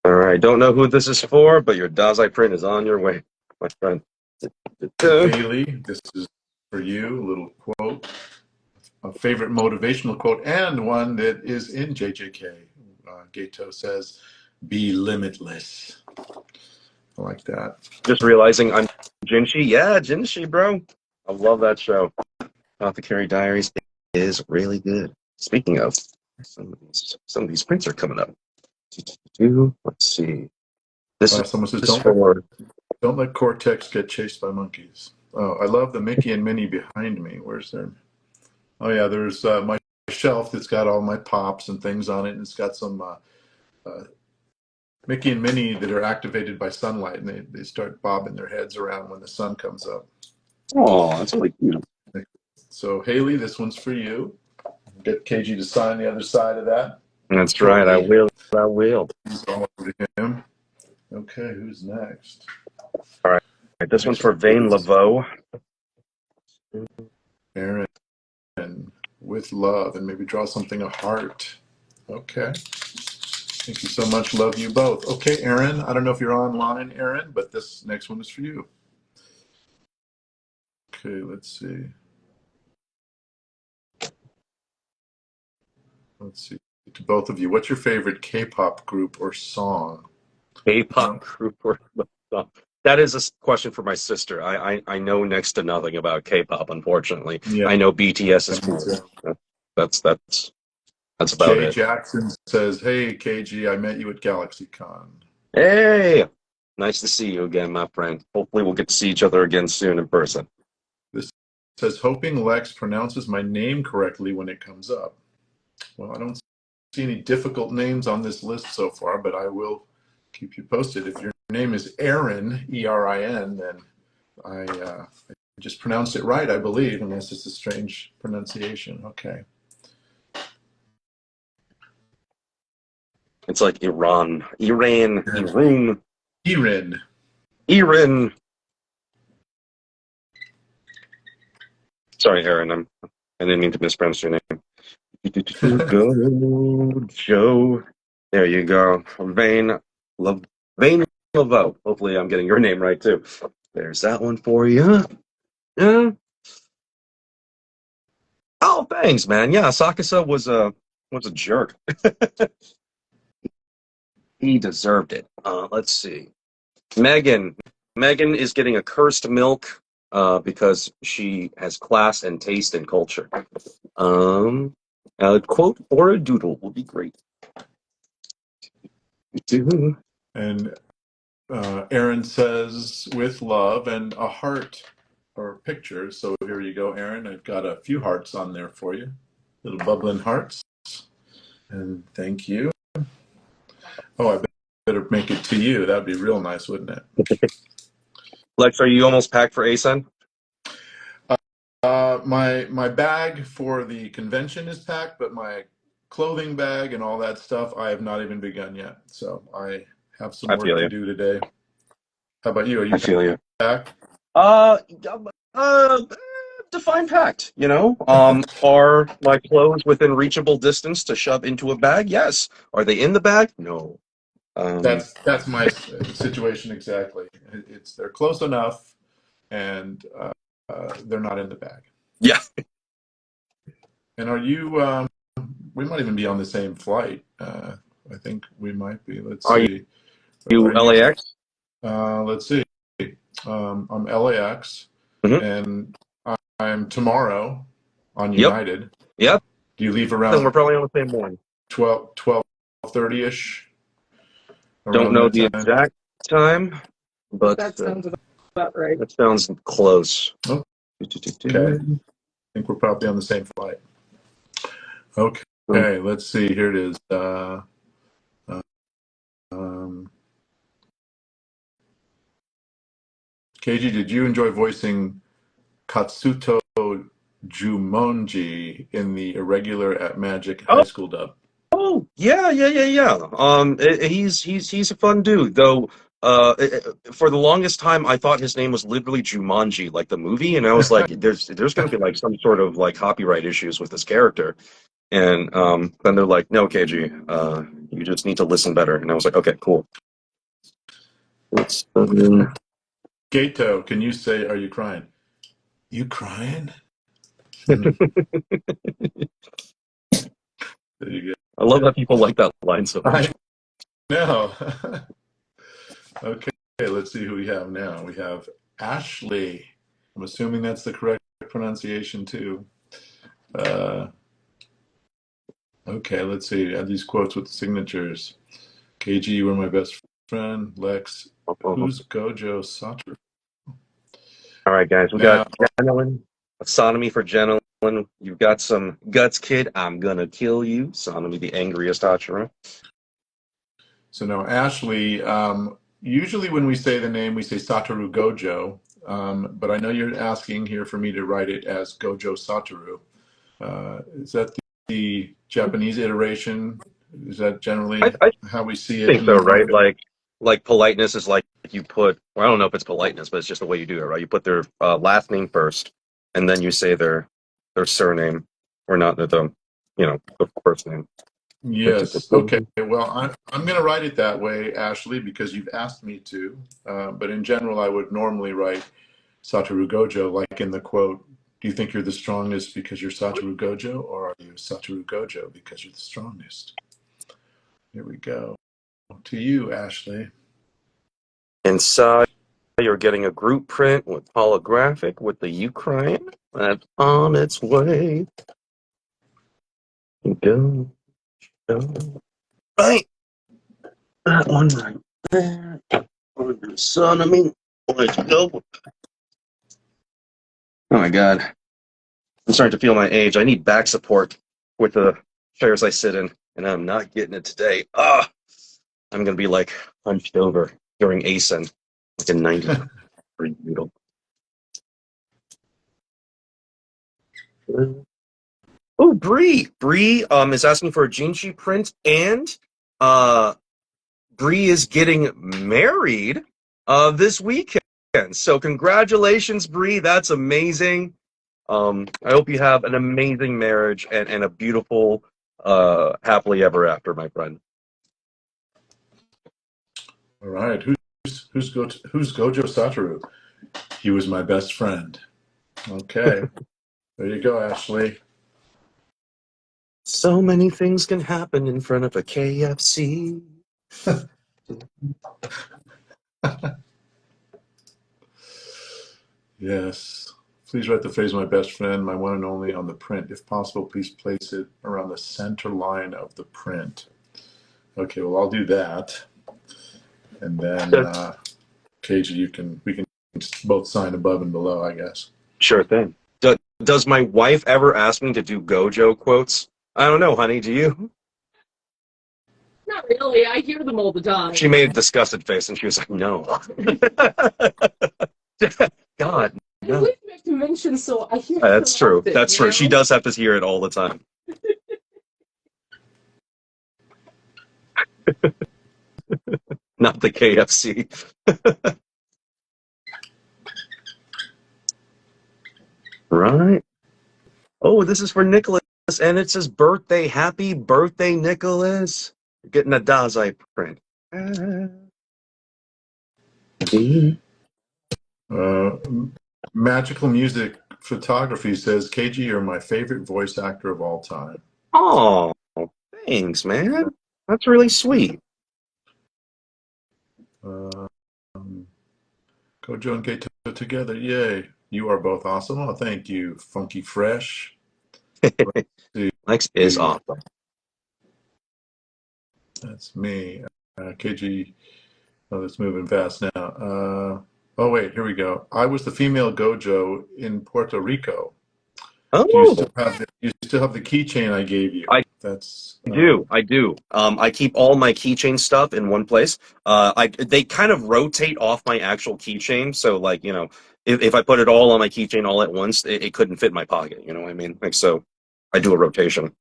Speaker 2: All right, don't know who this is for, but your Dazai print is on your way, my friend.
Speaker 1: Haley, this is for you. A little quote, a favorite motivational quote, and one that is in JJK. Gato says, "Be limitless." I like that.
Speaker 2: Just realizing I'm Jinshi. Yeah, Jinshi, bro. I love that show. Apothecary Diaries is really good. Speaking of, some of these prints are coming up. Let's see. This
Speaker 1: Someone says,
Speaker 2: is for.
Speaker 1: don't let Cortex get chased by monkeys. Oh, I love the Mickey and Minnie behind me. Where's their? Oh yeah, there's my shelf that's got all my pops and things on it, and it's got some Mickey and Minnie that are activated by sunlight, and they start bobbing their heads around when the sun comes up.
Speaker 2: Oh, that's really cute.
Speaker 1: So Haley, this one's for you. Get KG to sign the other side of that.
Speaker 2: That's right. I will. I will.
Speaker 1: He's all over to him. Okay, who's next?
Speaker 2: All right. This one's for Vane Laveau.
Speaker 1: Aaron, with love, and maybe draw something a heart. Okay. Thank you so much. Love you both. Okay, Aaron. I don't know if you're online, Aaron, but this next one is for you. Okay, let's see. Let's see. To both of you, what's your favorite K-pop group or song?
Speaker 2: K-pop group or song? That is a question for my sister. I know next to nothing about K-pop, unfortunately.
Speaker 1: Yeah.
Speaker 2: I know BTS is cool. That's about
Speaker 1: Jay
Speaker 2: it.
Speaker 1: Jackson says, "Hey KG, I met you at GalaxyCon."
Speaker 2: Hey, nice to see you again, my friend. Hopefully, we'll get to see each other again soon in person.
Speaker 1: This says, "Hoping Lex pronounces my name correctly when it comes up." Well, I don't see any difficult names on this list so far, but I will keep you posted. If your name is Aaron, E-R-I-N, then I just pronounced it right, I believe, unless it's a strange pronunciation. Okay.
Speaker 2: It's like Iran. Iran. Sorry, Aaron. I didn't mean to mispronounce your name. Go, Joe. There you go. Vane Laveau. Hopefully, I'm getting your name right too. There's that one for you. Yeah. Oh, thanks, man. Yeah, Sakasa was a jerk. He deserved it. Let's see. Megan is getting a cursed milk because she has class and taste and culture. A quote or a doodle would be great.
Speaker 1: And Aaron says, "With love," and a heart or picture. So here you go, Aaron. I've got a few hearts on there for you. Little bubbling hearts. And thank you. Oh, I better make it to you. That'd be real nice, wouldn't it?
Speaker 2: Lex, are you almost packed for ASEN?
Speaker 1: My bag for the convention is packed, but my clothing bag and all that stuff, I have not even begun yet. So I have some work to do today. How about you? Are you packed?
Speaker 2: Define packed, you know? Are my clothes within reachable distance to shove into a bag? Yes. Are they in the bag? No.
Speaker 1: That's my situation exactly. They're close enough, and they're not in the bag.
Speaker 2: Yeah.
Speaker 1: And are you? We might even be on the same flight. I think we might be. Let's see.
Speaker 2: You LAX?
Speaker 1: Let's see. I'm LAX, and I'm tomorrow on United.
Speaker 2: Yep.
Speaker 1: Do you leave around?
Speaker 2: Then we're probably on the same one.
Speaker 1: 12:30ish.
Speaker 2: Don't know the exact time, but
Speaker 3: that sounds about right.
Speaker 2: That sounds close.
Speaker 1: Oh. Okay. I think we're probably on the same flight. Okay, let's see. Here it is. KG, did you enjoy voicing Katsuto Jumonji in the Irregular at Magic High School dub?
Speaker 2: Oh, yeah. He's a fun dude, though. For the longest time, I thought his name was literally Jumanji, like the movie, and I was like, "There's going to be like some sort of like copyright issues with this character." And then they're like, "No, KG, you just need to listen better." And I was like, "Okay, cool."
Speaker 1: Gato, can you say, "Are you crying?" You crying? There you go.
Speaker 2: I love that people like that line so much.
Speaker 1: I know. Okay, let's see who we have now. We have Ashley. I'm assuming that's the correct pronunciation too. Okay, let's see. Add these quotes with the signatures. KG, you were my best friend. Lex,
Speaker 2: All
Speaker 1: who's Gojo Satoru?
Speaker 2: right, guys, we
Speaker 1: Now,
Speaker 2: got gentlemen. Sodomy for gentlemen. You've got some guts, kid. I'm gonna kill you. Sodomy, the angriest Hachiro.
Speaker 1: so now Ashley, usually when we say the name, we say Satoru Gojo, but I know you're asking here for me to write it as Gojo Satoru. Is that the Japanese iteration? Is that generally
Speaker 2: I
Speaker 1: how we see it
Speaker 2: think
Speaker 1: in
Speaker 2: so,
Speaker 1: the
Speaker 2: right?
Speaker 1: manga?
Speaker 2: Like politeness is like you put. Well, I don't know if it's politeness, but it's just the way you do it, right? You put their last name first, and then you say their surname, or not the the first name.
Speaker 1: Yes. Okay. Well, I'm going to write it that way, Ashley, because you've asked me to. But in general, I would normally write Satoru Gojo, like in the quote, do you think you're the strongest because you're Satoru Gojo, or are you Satoru Gojo because you're the strongest? Here we go. To you, Ashley.
Speaker 2: Inside, you're getting a group print with holographic with the Ukraine that's on its way. Go, go. Right. That one right there. Son of me. Let's go. Oh my god. I'm starting to feel my age. I need back support with the chairs I sit in, and I'm not getting it today. I'm gonna be like hunched over during ASEN, like a 90 needle. Oh, Bree. Bree is asking for a Jinchi print, and Bree is getting married this weekend. So congratulations, Bree. That's amazing. I hope you have an amazing marriage and a beautiful happily ever after, my friend.
Speaker 1: All right. Who's Gojo Satoru? He was my best friend. Okay. There you go, Ashley.
Speaker 2: So many things can happen in front of a KFC.
Speaker 1: Yes. Please write the phrase "my best friend," my one and only, on the print. If possible, please place it around the center line of the print. Okay, well, I'll do that. And then, KG, we can both sign above and below, I guess.
Speaker 2: Sure thing. Does my wife ever ask me to do Gojo quotes? I don't know, honey. Do you?
Speaker 3: Not really. I hear them all the time.
Speaker 2: She made a disgusted face and she was like, no. God,
Speaker 3: I
Speaker 2: no.
Speaker 3: live in a convention, so I hear
Speaker 2: That's
Speaker 3: them
Speaker 2: true.
Speaker 3: often,
Speaker 2: That's
Speaker 3: you
Speaker 2: true.
Speaker 3: know?
Speaker 2: She does have to hear it all the time. Not the KFC. Right. Oh, this is for Nicholas, and it says birthday. Happy birthday, Nicholas. You're getting a Dazai print.
Speaker 1: Magical Music Photography says, KG, you're my favorite voice actor of all time.
Speaker 2: Oh, thanks, man. That's really sweet.
Speaker 1: Um, Gojo and Gato together, yay. You are both awesome. Oh, thank you, Funky Fresh.
Speaker 2: Lex is awesome.
Speaker 1: That's me. KG, oh, that's moving fast now. Oh, wait, here we go. I was the female Gojo in Puerto Rico.
Speaker 2: Oh,
Speaker 1: Do you still have the keychain I gave you? That's
Speaker 2: I do. I keep all my keychain stuff in one place. They kind of rotate off my actual keychain, so like if I put it all on my keychain all at once, it couldn't fit in my pocket. You know what I mean? Like so, I do a rotation.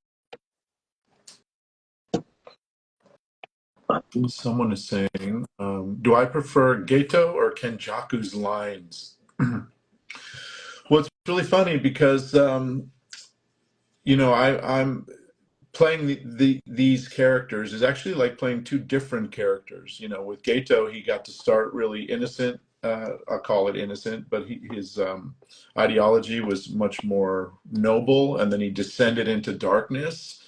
Speaker 1: Someone is saying, do I prefer Gato or Kenjaku's lines? Well, it's really funny because I'm playing these characters is actually like playing two different characters. With Gato, he got to start really innocent. I'll call it innocent, but his ideology was much more noble, and then he descended into darkness.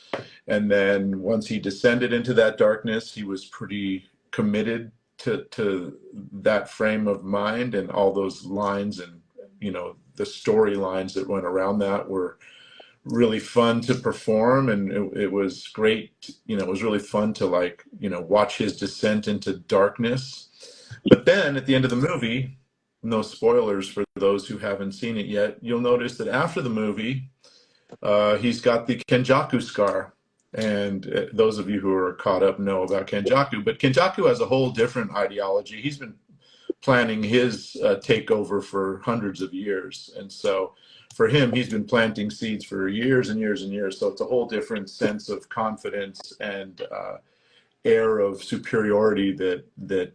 Speaker 1: And then once he descended into that darkness, he was pretty committed to that frame of mind, and all those lines, and the storylines that went around that were really fun to perform, and it was great. It was really fun to watch his descent into darkness. But then at the end of the movie, no spoilers for those who haven't seen it yet, you'll notice that after the movie, he's got the Kenjaku scar. And those of you who are caught up know about Kenjaku. But Kenjaku has a whole different ideology. He's been planning his takeover for hundreds of years. And so for him, he's been planting seeds for years and years and years. So it's a whole different sense of confidence and air of superiority that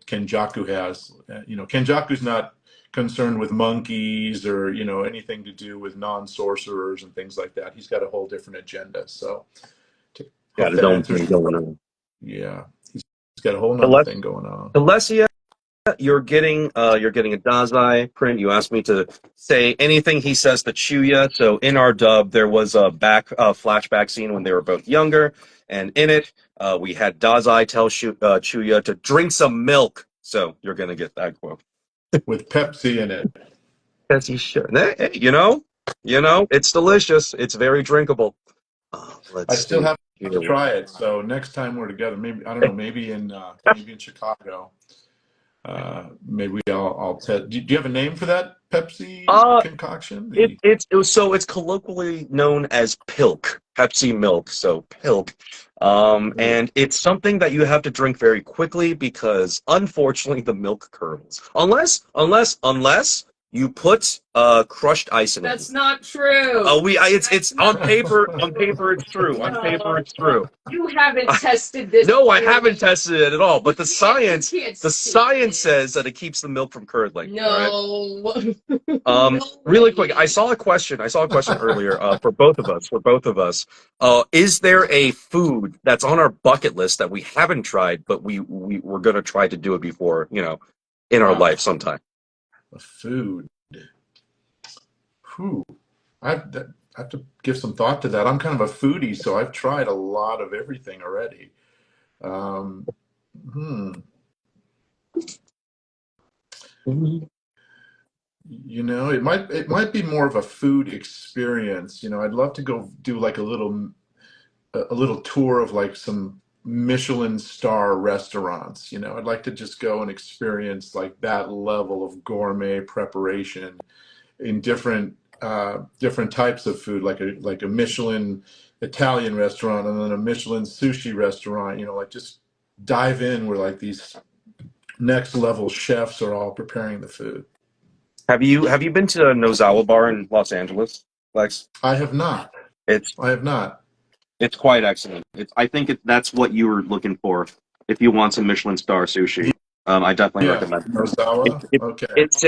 Speaker 1: Kenjaku has. Kenjaku's not concerned with monkeys or anything to do with non-sorcerers and things like that. He's got a whole different agenda. So
Speaker 2: Got his own thing going on.
Speaker 1: Yeah, he's got a whole nother thing going on.
Speaker 2: Alessia, you're getting a Dazai print. You asked me to say anything he says to Chuya. So in our dub, there was a flashback scene when they were both younger, and in it, we had Dazai tell Chuya to drink some milk. So you're gonna get that quote
Speaker 1: with Pepsi in it.
Speaker 2: Pepsi, sure. It's delicious. It's very drinkable.
Speaker 1: I still have to try it. So next time we're together, maybe I don't know, maybe in Chicago. Maybe I'll tell. Do you have a name for that Pepsi concoction?
Speaker 2: It's colloquially known as Pilk, Pepsi milk. So Pilk, and it's something that you have to drink very quickly because unfortunately the milk curdles. Unless you put crushed ice in it.
Speaker 3: That's not true.
Speaker 2: It's on paper. On paper, it's true. On paper, it's true.
Speaker 3: You haven't tested this.
Speaker 2: No, I haven't tested it at all. But the science says that it keeps the milk from curdling.
Speaker 3: No.
Speaker 2: Right? Really quick, I saw a question earlier for both of us. Is there a food that's on our bucket list that we haven't tried, but we're gonna try to do it before, in our life sometime?
Speaker 1: A food. Whew. I have to give some thought to that. I'm kind of a foodie, so I've tried a lot of everything already. It might be more of a food experience. I'd love to go do like a little tour of like some Michelin star restaurants. I'd like to just go and experience like that level of gourmet preparation in different types of food, like a Michelin Italian restaurant and then a Michelin sushi restaurant. Like just dive in where like these next level chefs are all preparing the food.
Speaker 2: Have you been to Nozawa Bar in Los Angeles, Lex?
Speaker 1: I have not. I have not.
Speaker 2: It's quite excellent. I think that's what you were looking for if you want some Michelin star sushi. I definitely recommend it.
Speaker 1: Nozawa? Okay.
Speaker 2: It's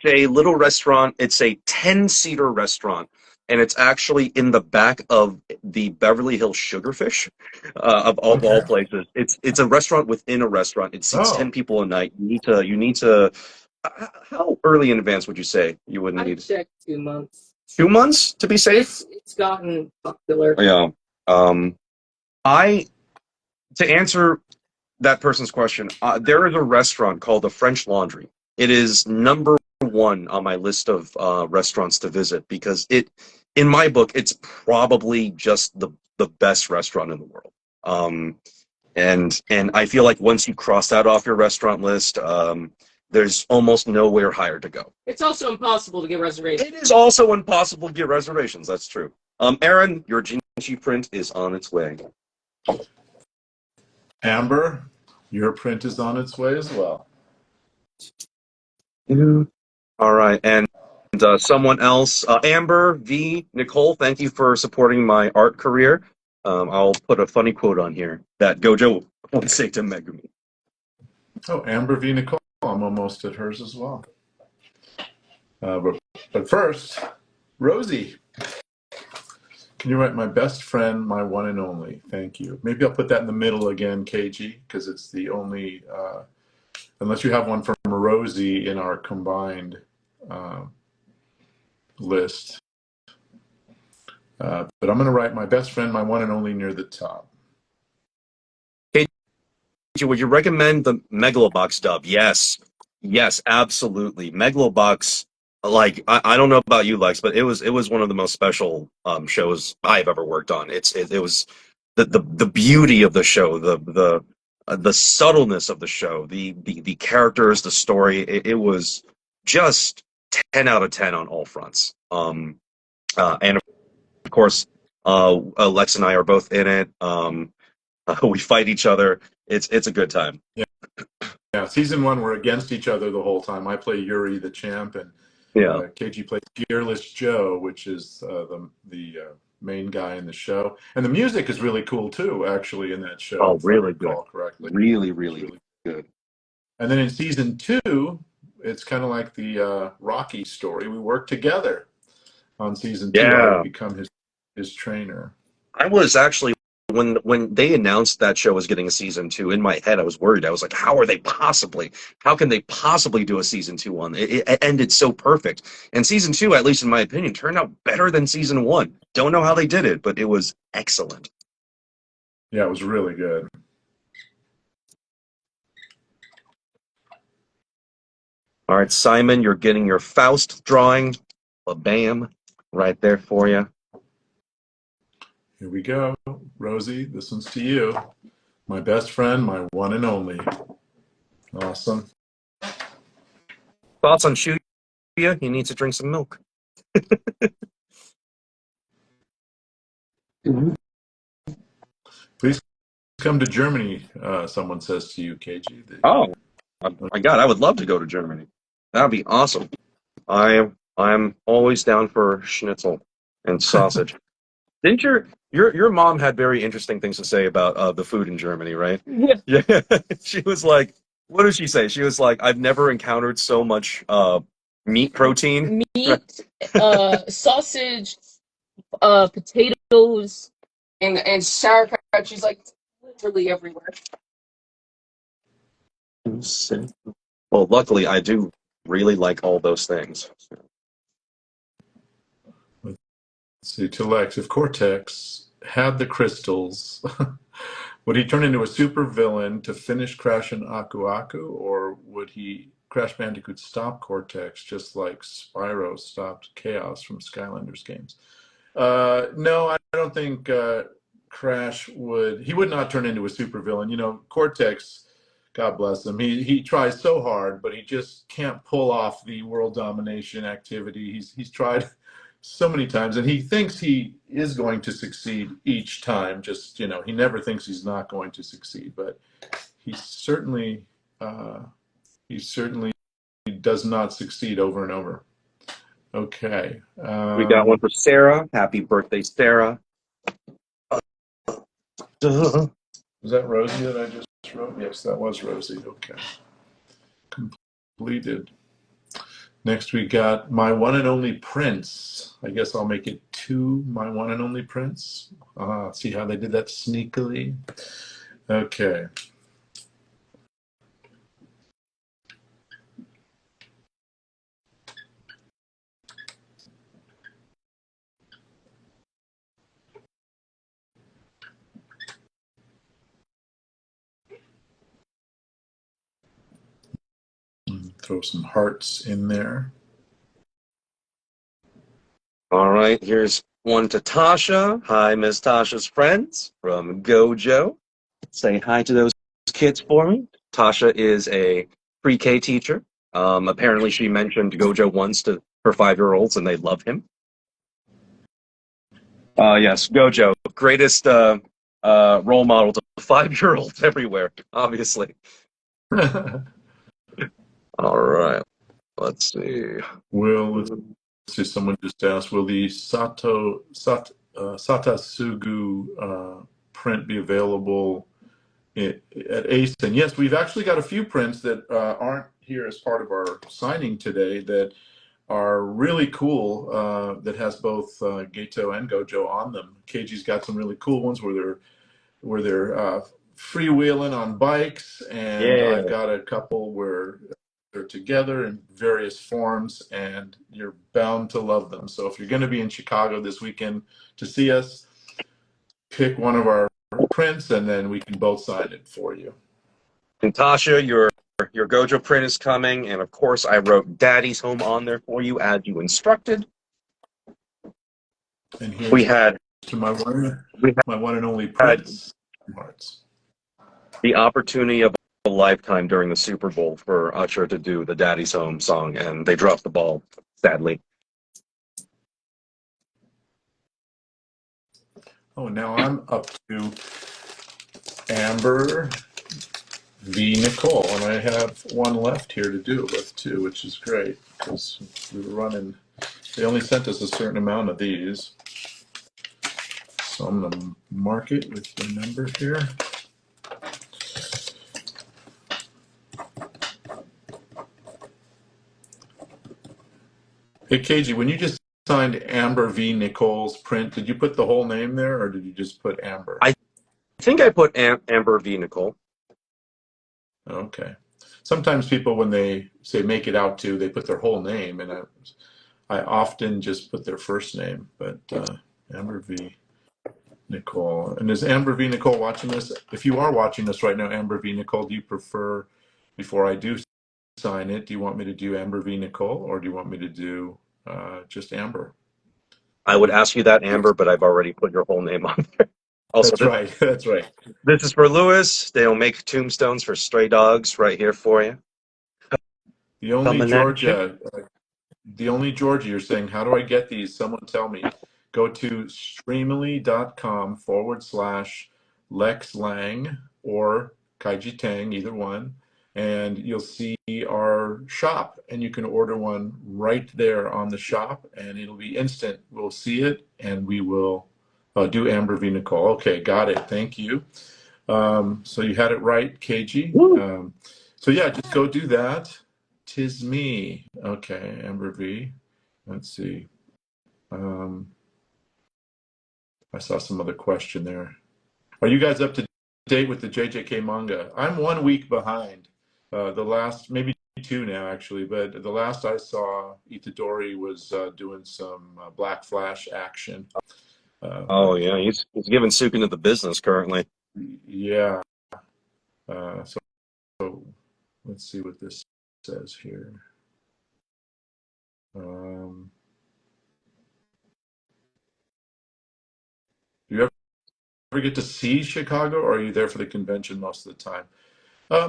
Speaker 2: a little restaurant. It's a 10-seater restaurant, and it's actually in the back of the Beverly Hills Sugarfish, of all places. It's a restaurant within a restaurant. It seats 10 people a night. You need to. How early in advance would you say you would need?
Speaker 3: I checked 2 months.
Speaker 2: 2 months to be safe?
Speaker 3: It's gotten popular.
Speaker 2: Yeah. To answer that person's question, there is a restaurant called the French Laundry. It is number 1 on my list of restaurants to visit because in my book, it's probably just the best restaurant in the world. And I feel like once you cross that off your restaurant list, there's almost nowhere higher to go.
Speaker 3: It's also impossible to get reservations.
Speaker 2: It is also impossible to get reservations. That's true. Aaron, your Jinichi print is on its way.
Speaker 1: Amber, your print is on its way as well.
Speaker 2: All right, and someone else, Amber V. Nicole, thank you for supporting my art career. I'll put a funny quote on here that Gojo would say to Megumi.
Speaker 1: Oh, Amber V. Nicole. I'm almost at hers as well. But first, Rosie. Can you write my best friend, my one and only? Thank you. Maybe I'll put that in the middle again, Kaiji, because it's the only, unless you have one from Rosie in our combined list. But I'm going to write my best friend, my one and only near the top.
Speaker 2: would you recommend the Megalobox dub? Yes. Yes, absolutely. Megalobox, like I don't know about you, Lex, but it was one of the most special shows I've ever worked on. It was the beauty of the show, the subtleness of the show, the characters, the story. It was just 10 out of 10 on all fronts. And of course, Lex and I are both in it. We fight each other. It's a good time.
Speaker 1: Yeah, season one, we're against each other the whole time. I play Yuri, the champ, and
Speaker 2: Yeah.
Speaker 1: Keiji plays Fearless Joe, which is the main guy in the show. And the music is really cool too, actually, in that show,
Speaker 2: Oh,
Speaker 1: if I
Speaker 2: really good.
Speaker 1: recall correctly.
Speaker 2: Really,
Speaker 1: It's
Speaker 2: really
Speaker 1: really
Speaker 2: good.
Speaker 1: And then in season two, it's kind of like the Rocky story. We work together on season two. I
Speaker 2: Yeah.
Speaker 1: become his trainer.
Speaker 2: I was actually when they announced that show was getting a season two, in my head I was worried. I was like, how can they possibly do a season two on it ended so perfect. And season two, at least in my opinion, turned out better than season one. Don't know how they did it, but it was excellent.
Speaker 1: Yeah, it was really good.
Speaker 2: All right, Simon, you're getting your Faust drawing. Bam, right there for you.
Speaker 1: Here we go. Rosie, this one's to you. My best friend, my one and only. Awesome.
Speaker 2: Thoughts on Shuya? He needs to drink some milk.
Speaker 1: Please come to Germany, someone says to you, Keiji.
Speaker 2: Oh, my God, I would love to go to Germany. That'd be awesome. I'm always down for schnitzel and sausage. Didn't your mom had very interesting things to say about the food in Germany, right?
Speaker 3: Yeah.
Speaker 2: Yeah. She was like, what did she say? She was like, I've never encountered so much meat protein.
Speaker 3: Meat, sausage, potatoes, and sauerkraut. She's like literally everywhere.
Speaker 2: Well, luckily I do really like all those things.
Speaker 1: Let's see, to Lex, if Cortex had the crystals, would he turn into a super villain to finish Crash and Aku Aku, or would he Crash Bandicoot stop Cortex just like Spyro stopped Chaos from Skylanders games? No, I don't think Crash would. He would not turn into a supervillain. You know, Cortex, God bless him. He tries so hard, but he just can't pull off the world domination activity. He's tried so many times, and he thinks he is going to succeed each time. Just he never thinks he's not going to succeed, but he certainly uh, he certainly does not succeed over and over. Okay.
Speaker 2: We got one for Sarah. Happy birthday, Sarah.
Speaker 1: Was that Rosie that I just wrote? Yes, that was Rosie. Okay. Completed. Next we got My One and Only Prince. I guess I'll make it two My One and Only Prince. See how they did that sneakily? Okay. Throw some hearts in there.
Speaker 2: All right, here's one to Tasha. Hi, Miss Tasha's friends from Gojo. Say hi to those kids for me. Tasha is a pre-K teacher. Apparently, she mentioned Gojo once to her 5-year-olds, and they love him. Yes, Gojo, greatest role model to 5-year-olds everywhere, obviously. All right, let's see.
Speaker 1: Let's see, someone just asked, will the Satasugu print be available at Ace? And yes, we've actually got a few prints that aren't here as part of our signing today that are really cool, that has both Geto and Gojo on them. Keiji's got some really cool ones where they're freewheeling on bikes, and
Speaker 2: Yeah.
Speaker 1: I've got a couple where they're together in various forms, and you're bound to love them. So if you're going to be in Chicago this weekend to see us, pick one of our prints, and then we can both sign it for you.
Speaker 2: Natasha, your Gojo print is coming, and of course I wrote Daddy's Home on there for you as you instructed.
Speaker 1: And
Speaker 2: We
Speaker 1: here's
Speaker 2: had
Speaker 1: to
Speaker 2: we
Speaker 1: my one and only
Speaker 2: had
Speaker 1: Prince Hearts.
Speaker 2: the opportunity of a lifetime during the Super Bowl for Usher to do the Daddy's Home song, and they dropped the ball, sadly.
Speaker 1: Oh, now I'm up to Amber v. Nicole, and I have one left here to do with too, which is great because we were running. They only sent us a certain amount of these, so I'm gonna mark it with the number here. Hey, KG, when you just signed Amber v. Nicole's print, did you put the whole name there, or did you just put Amber?
Speaker 2: I think I put Amber v. Nicole.
Speaker 1: Okay. Sometimes people, when they say make it out to, they put their whole name, and I often just put their first name, but Amber v. Nicole. And is Amber v. Nicole watching this? If you are watching this right now, Amber v. Nicole, do you prefer, before I do sign it, do you want me to do Amber v. Nicole, or do you want me to do just Amber?
Speaker 2: I would ask you that, Amber, but I've already put your whole name on there. Also,
Speaker 1: That's right. That's right.
Speaker 2: this is for Lewis. They'll make tombstones for stray dogs right here for you.
Speaker 1: The only
Speaker 2: Coming at you.
Speaker 1: Georgia, the only Georgia, you're saying, how do I get these? Someone tell me. Go to streamily.com/Lex Lang or Kaiji Tang, either one, and you'll see our shop, and you can order one right there on the shop, and it'll be instant. We'll see it, and we will do Amber v. Nicole. Okay, got it. Thank you. So you had it right, KG. So yeah, just go do that. Tis me. Okay, Amber V. Let's see. I saw some other question there. Are you guys up to date with the JJK manga? I'm 1 week behind. The last, maybe 2 now actually, but the last I saw, Itadori was doing some Black Flash action.
Speaker 2: Oh yeah, he's giving Sukin to the business currently.
Speaker 1: Yeah. So let's see what this says here. Do you ever get to see Chicago, or are you there for the convention most of the time?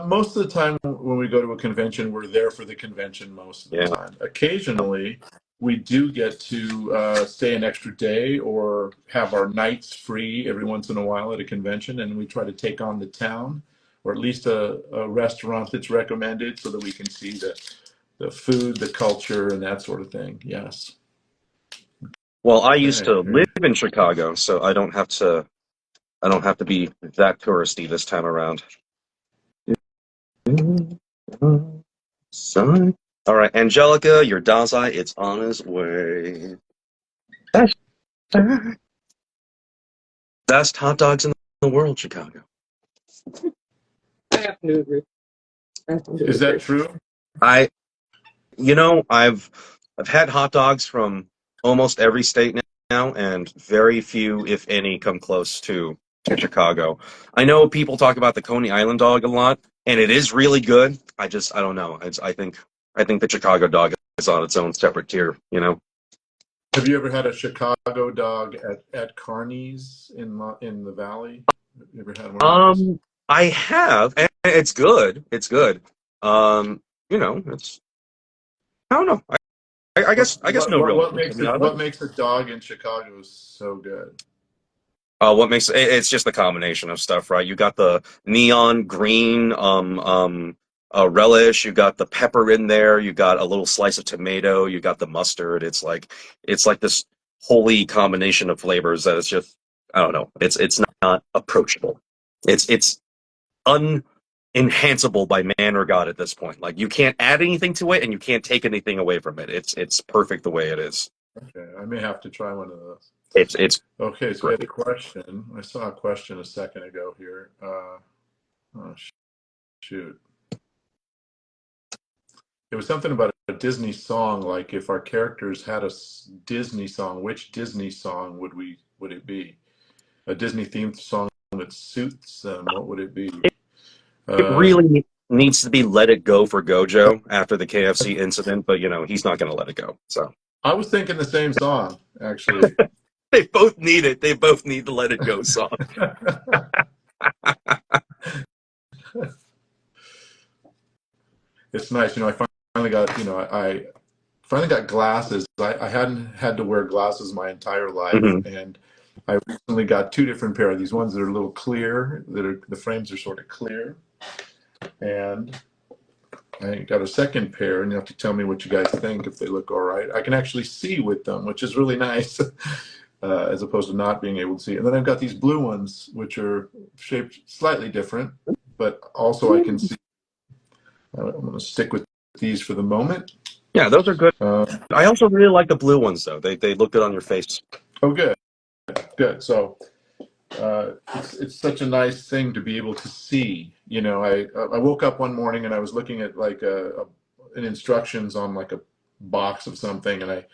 Speaker 1: Most of the time, when we go to a convention, we're there for the convention most of the
Speaker 2: Yeah.
Speaker 1: time. Occasionally, we do get to stay an extra day or have our nights free every once in a while at a convention, and we try to take on the town, or at least a restaurant that's recommended, so that we can see the food, the culture, and that sort of thing. Yes.
Speaker 2: Well, I used to
Speaker 1: Okay.
Speaker 2: live in Chicago, so I don't have to be that touristy this time around. Son. All right, Angelica, your Dazai, it's on its way. Best hot dogs in the world, Chicago.
Speaker 3: I have to agree.
Speaker 1: Is that true?
Speaker 2: I've had hot dogs from almost every state now, and very few, if any, come close to Chicago. I know people talk about the Coney Island dog a lot, and it is really good. I don't know. I think the Chicago dog is on its own separate tier.
Speaker 1: Have you ever had a Chicago dog at Carney's in the Valley? Have you ever had one of those?
Speaker 2: I have, and it's good. It's good. It's I don't know. I guess no real names, to be
Speaker 1: What
Speaker 2: honest.
Speaker 1: makes a dog in Chicago so good?
Speaker 2: What makes it's just the combination of stuff, right? You got the neon green relish, you got the pepper in there, you got a little slice of tomato, you got the mustard. It's like this holy combination of flavors that it's just I don't know. It's not approachable. It's unenhanceable by man or God at this point. Like you can't add anything to it and you can't take anything away from it. It's perfect the way it is.
Speaker 1: Okay, I may have to try one of those.
Speaker 2: It's
Speaker 1: Okay, so we had
Speaker 2: great.
Speaker 1: a question. I saw a question a second ago here. Oh, shoot. It was something about a Disney song, like if our characters had a Disney song, which Disney song would it be? A Disney themed song that suits them, what would it be?
Speaker 2: It
Speaker 1: Uh,
Speaker 2: really needs to be let it go for Gojo after the KFC incident, but he's not going to let it go. So
Speaker 1: I was thinking the same song, actually.
Speaker 2: they both need it. They both need the let it go song.
Speaker 1: It's nice, I finally got, I finally got glasses. I hadn't had to wear glasses my entire life,
Speaker 2: Hmm.
Speaker 1: and I recently got two different pair of these ones that are a little clear, the frames are sort of clear, and I got a second pair, and you have to tell me what you guys think if they look all right. I can actually see with them, which is really nice, as opposed to not being able to see. And then I've got these blue ones, which are shaped slightly different, but also I can see. I'm going to stick with these for the moment.
Speaker 2: Yeah, those are good.
Speaker 1: Uh,
Speaker 2: I also really like the blue ones, though. They look good on your face.
Speaker 1: oh, good, good. So it's such a nice thing to be able to see. I woke up one morning and I was looking at like an instructions on like a box of something, and I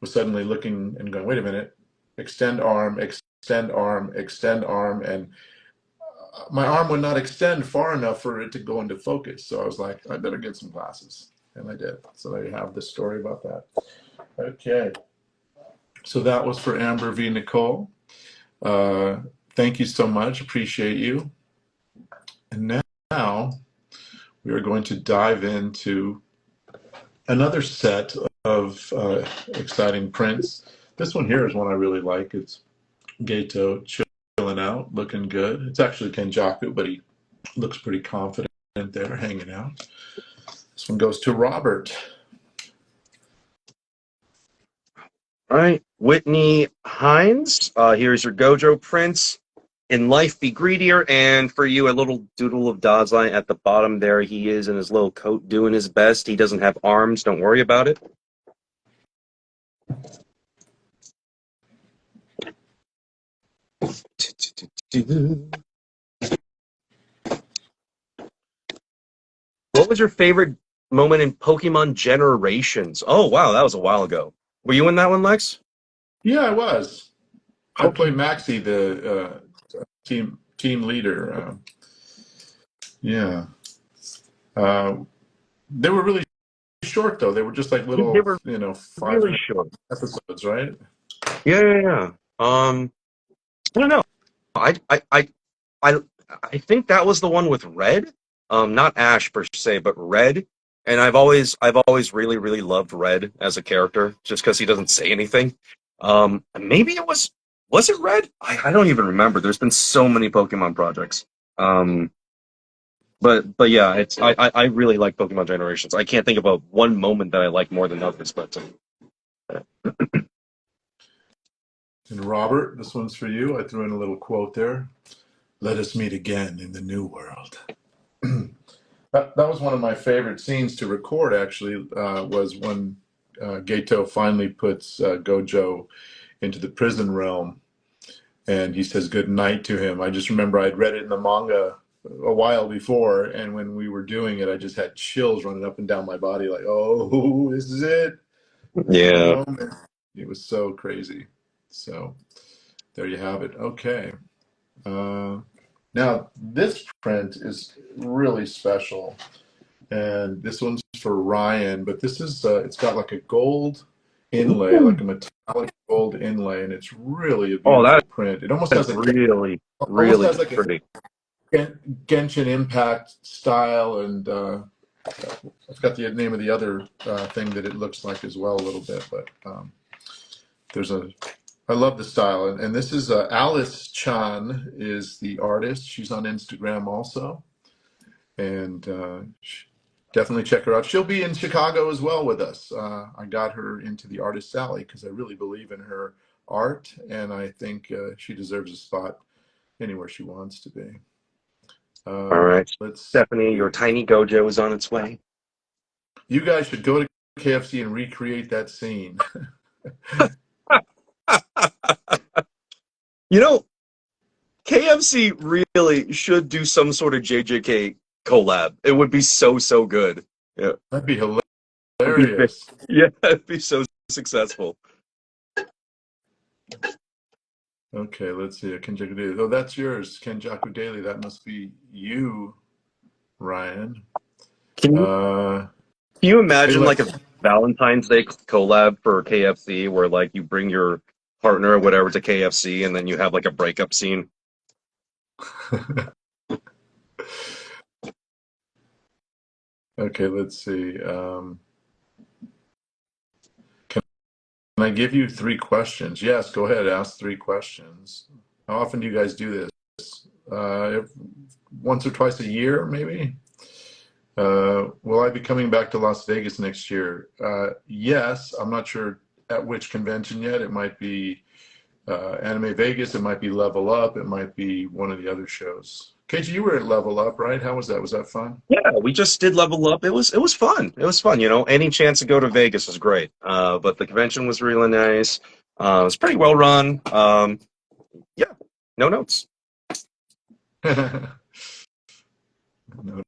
Speaker 1: was suddenly looking and going, wait a minute, extend arm, extend arm, extend arm, and my arm would not extend far enough for it to go into focus. So I was like, I better get some glasses, and I did. So there you have the story about that. Okay, so that was for Amber v. Nicole. Uh, Thank you so much. Appreciate you. And now we are going to dive into another set of exciting prints. This one here is one I really like. It's Gato chilling out, looking good. It's actually Kenjaku, but he looks pretty confident there, hanging out. This one goes to Robert.
Speaker 2: All right, Whitney Hines. Here's your Gojo prints. In life, be greedier. And for you, a little doodle of Dazai at the bottom there. He is in his little coat doing his best. He doesn't have arms. Don't worry about it. What was your favorite moment in Pokemon Generations? Oh, wow, that was a while ago. Were you in that one, Lex?
Speaker 1: Yeah, I was. I played
Speaker 2: Pokemon.
Speaker 1: Maxie, the team leader. Yeah. Uh, they were really short, though. They were just like
Speaker 2: They
Speaker 1: little,
Speaker 2: were
Speaker 1: five
Speaker 2: really
Speaker 1: minute
Speaker 2: short.
Speaker 1: episodes, right?
Speaker 2: Yeah. I don't know. I I I I I think that was the one with Red. Not Ash per se, but Red. And I've always really loved Red as a character, just because he doesn't say anything. Maybe was it Red? I don't even remember. There's been so many Pokemon projects. Um, but yeah, I really like Pokemon Generations. I can't think of one moment that I like more than others, but
Speaker 1: And Robert, this one's for you. I threw in a little quote there. Let us meet again in the new world. That was one of my favorite scenes to record, actually, was when Gato finally puts Gojo into the prison realm and he says good night to him. I just remember I'd read it in the manga a while before, and when we were doing it, I just had chills running up and down my body like, oh, this is it. This is the
Speaker 2: yeah.
Speaker 1: moment. It was so crazy. So there you have it. Okay. Uh, Now, this print is really special, and this one's for Ryan, but this is, it's got like a gold inlay, like a metallic gold inlay, and it's really a
Speaker 2: Oh,
Speaker 1: beautiful print. It almost has
Speaker 2: that's
Speaker 1: a,
Speaker 2: really
Speaker 1: almost
Speaker 2: really
Speaker 1: has like a
Speaker 2: pretty.
Speaker 1: Genshin Impact style, and I forgot the name of the other thing that it looks like as well a little bit, but there's a I love the style, and this is Alice Chan is the artist. She's on Instagram also, and definitely check her out. She'll be in Chicago as well with us. I got her into the Artist Alley because I really believe in her art, and I think she deserves a spot anywhere she wants to be.
Speaker 2: All right,
Speaker 1: Let's
Speaker 2: Stephanie, your
Speaker 1: see.
Speaker 2: tiny Gojo is on its way.
Speaker 1: You guys should go to KFC and recreate that scene.
Speaker 2: You know, KFC really should do some sort of JJK collab. It would be so good. Yeah,
Speaker 1: That'd be
Speaker 2: it'd be
Speaker 1: hilarious.
Speaker 2: yeah, it'd be so successful.
Speaker 1: Okay, let's see. Kenjaku Daily. Oh, that's yours, Kenjaku Daily. That must be you. Ryan.
Speaker 2: Can you,
Speaker 1: Uh,
Speaker 2: can you
Speaker 1: hey,
Speaker 2: imagine like a
Speaker 1: Lex.
Speaker 2: Valentine's Day collab for KFC where like you bring your partner or whatever to KFC and then you have like a breakup scene?
Speaker 1: Okay, let's see. Can I give you three questions? Yes, go ahead. Ask three questions. How often do you guys do this? Once or twice a year, maybe? Will I be coming back to Las Vegas next year? Yes, I'm not sure at which convention yet. It might be Anime Vegas. It might be Level Up. It might be one of the other shows. Kaiji, you were at Level Up, right? How was that? Was that fun?
Speaker 2: Yeah, we just did Level Up. It was fun. It was fun. You know, any chance to go to Vegas was great. But the convention was really nice. It was pretty well run. Yeah, no notes.
Speaker 1: No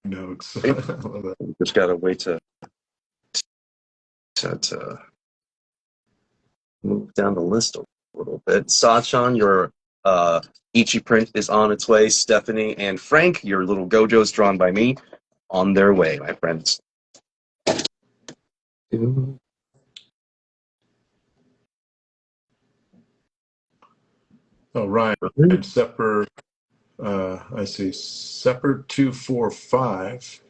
Speaker 1: notes. I
Speaker 2: We
Speaker 1: love that.
Speaker 2: just gotta wait to move down the list a little bit. Sachan, your Ichi print is on its way. Stephanie and Frank, your little Gojos drawn by me, on their way, my friends.
Speaker 1: Oh, Ryan, Sepper, I see. Sepper 245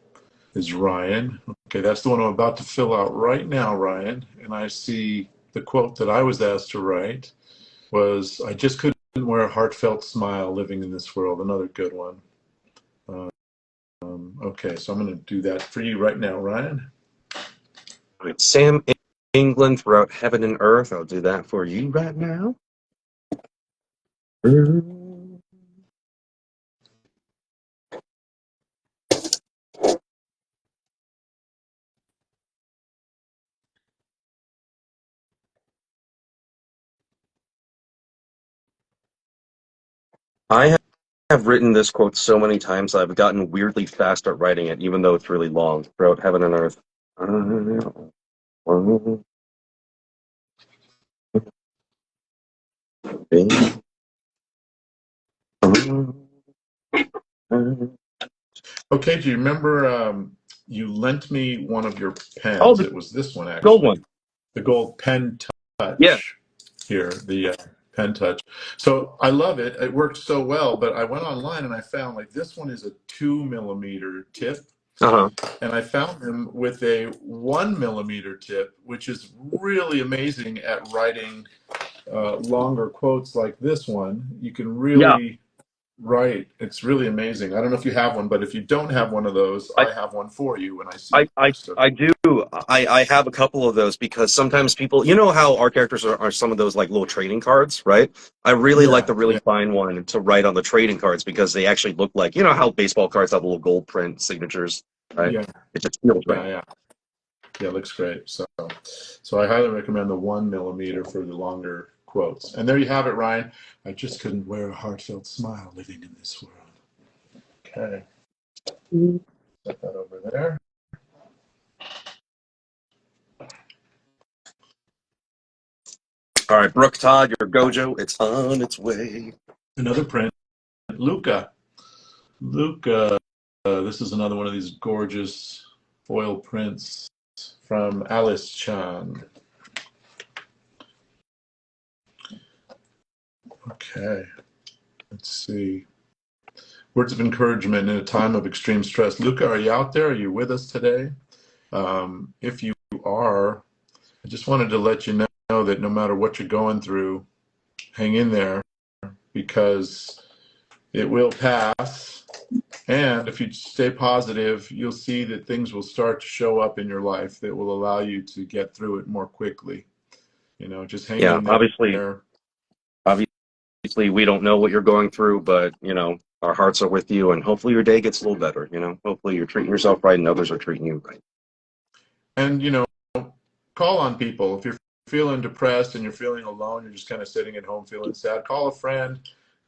Speaker 1: is Ryan. Okay, that's the one I'm about to fill out right now, Ryan. And I see the quote that I was asked to write was, I just couldn't wear a heartfelt smile living in this world. Another good one. Okay, so I'm going to do that for you right now, Ryan.
Speaker 2: Sam England throughout heaven and earth. I'll do that for you right now. I have written this quote so many times I've gotten weirdly fast at writing it, even though it's really long. Throughout heaven and earth.
Speaker 1: Okay, do you remember you lent me one of your
Speaker 2: Oh,
Speaker 1: pens?
Speaker 2: the
Speaker 1: It was this one,
Speaker 2: gold
Speaker 1: actually.
Speaker 2: one.
Speaker 1: The gold pen
Speaker 2: Yeah.
Speaker 1: touch here, the pen touch. So I love it. It works so well, but I went online and I found like this one is a 2 millimeter tip.
Speaker 2: Uh-huh.
Speaker 1: And I found them with a 1 millimeter tip, which is really amazing at writing longer quotes like this one. You can
Speaker 2: Yeah.
Speaker 1: really write. It's really amazing. I don't know if you have one, but if you don't have one of those,
Speaker 2: I
Speaker 1: I have one for you when I see
Speaker 2: I
Speaker 1: you.
Speaker 2: I,
Speaker 1: So,
Speaker 2: I do. I have a couple of those because sometimes people, you know how our characters are some of those like little trading cards, right? I really like
Speaker 1: yeah,
Speaker 2: the really
Speaker 1: yeah,
Speaker 2: fine one to write on the trading cards because they actually look like, you know how baseball cards have little gold print signatures, right?
Speaker 1: yeah,
Speaker 2: It just feels right.
Speaker 1: yeah, yeah. Yeah, it looks great. So I highly recommend the 1 millimeter for the longer quotes. And there you have it, Ryan. I just couldn't wear a heartfelt smile living in this world. Okay, set that over there.
Speaker 2: All right, Brooke Todd, your Gojo, it's on its way.
Speaker 1: Another print, Luca. Luca, this is another one of these gorgeous foil prints from Alice Chan. Okay, let's see. Words of encouragement in a time of extreme stress. Luca, are you out there? Are you with us today? If you are, I just wanted to let you know that no matter what you're going through, hang in there because it will pass. And if you stay positive, you'll see that things will start to show up in your life that will allow you to get through it more quickly. You know, just hang
Speaker 2: Yeah,
Speaker 1: in
Speaker 2: obviously,
Speaker 1: there.
Speaker 2: obviously, we don't know what you're going through, but you know, our hearts are with you, and hopefully your day gets a little better. You know, hopefully you're treating yourself right, and others are treating you right.
Speaker 1: And, you know, call on people. If you're feeling depressed and you're feeling alone, you're just kind of sitting at home feeling sad, call a friend,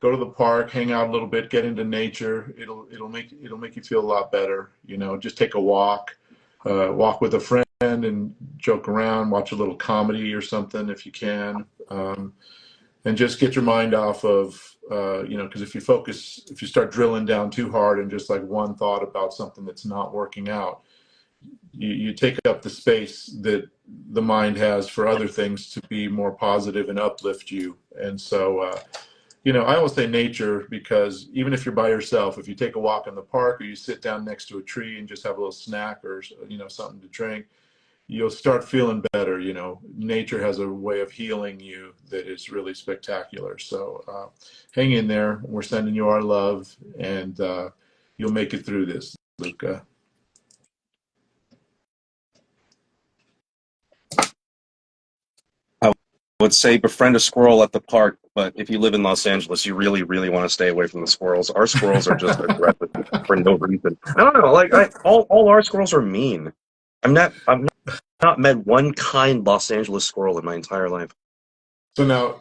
Speaker 1: go to the park, hang out a little bit, get into nature. It'll make you feel a lot better. You know, just take a walk, walk with a friend and joke around, watch a little comedy or something if you can, and just get your mind off of because if you start drilling down too hard and just like one thought about something that's not working out, you take up the space that the mind has for other things to be more positive and uplift you. And so, I always say nature, because even if you're by yourself, if you take a walk in the park or you sit down next to a tree and just have a little snack or, something to drink, you'll start feeling better. Nature has a way of healing you that is really spectacular. So hang in there. We're sending you our love, and you'll make it through this, Luca.
Speaker 2: I would say befriend a squirrel at the park, but if you live in Los Angeles, you really, really want to stay away from the squirrels. Our squirrels are just aggressive for no reason. I don't know. Like all our squirrels are mean. I've not met one kind Los Angeles squirrel in my entire life.
Speaker 1: So now,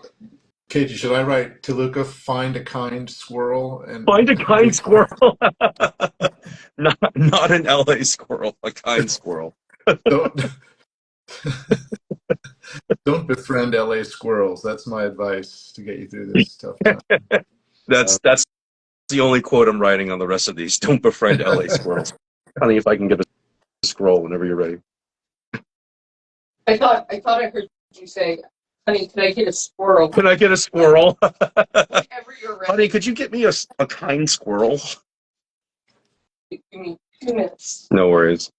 Speaker 1: Kaiji, should I write to Luca, find a kind squirrel? And
Speaker 2: Find a kind squirrel. Not an LA squirrel, a kind squirrel.
Speaker 1: don't, don't befriend LA squirrels. That's my advice to get you through this tough time.
Speaker 2: That's the only quote I'm writing on the rest of these. Don't befriend LA squirrels. Honey, if I can get a scroll whenever you're ready.
Speaker 3: I thought I heard you say, "Honey, can I get a squirrel?"
Speaker 2: Can I get a squirrel?
Speaker 3: Whenever you're ready.
Speaker 2: Honey, could you get me a kind squirrel?
Speaker 3: Give me 2 minutes.
Speaker 2: No worries.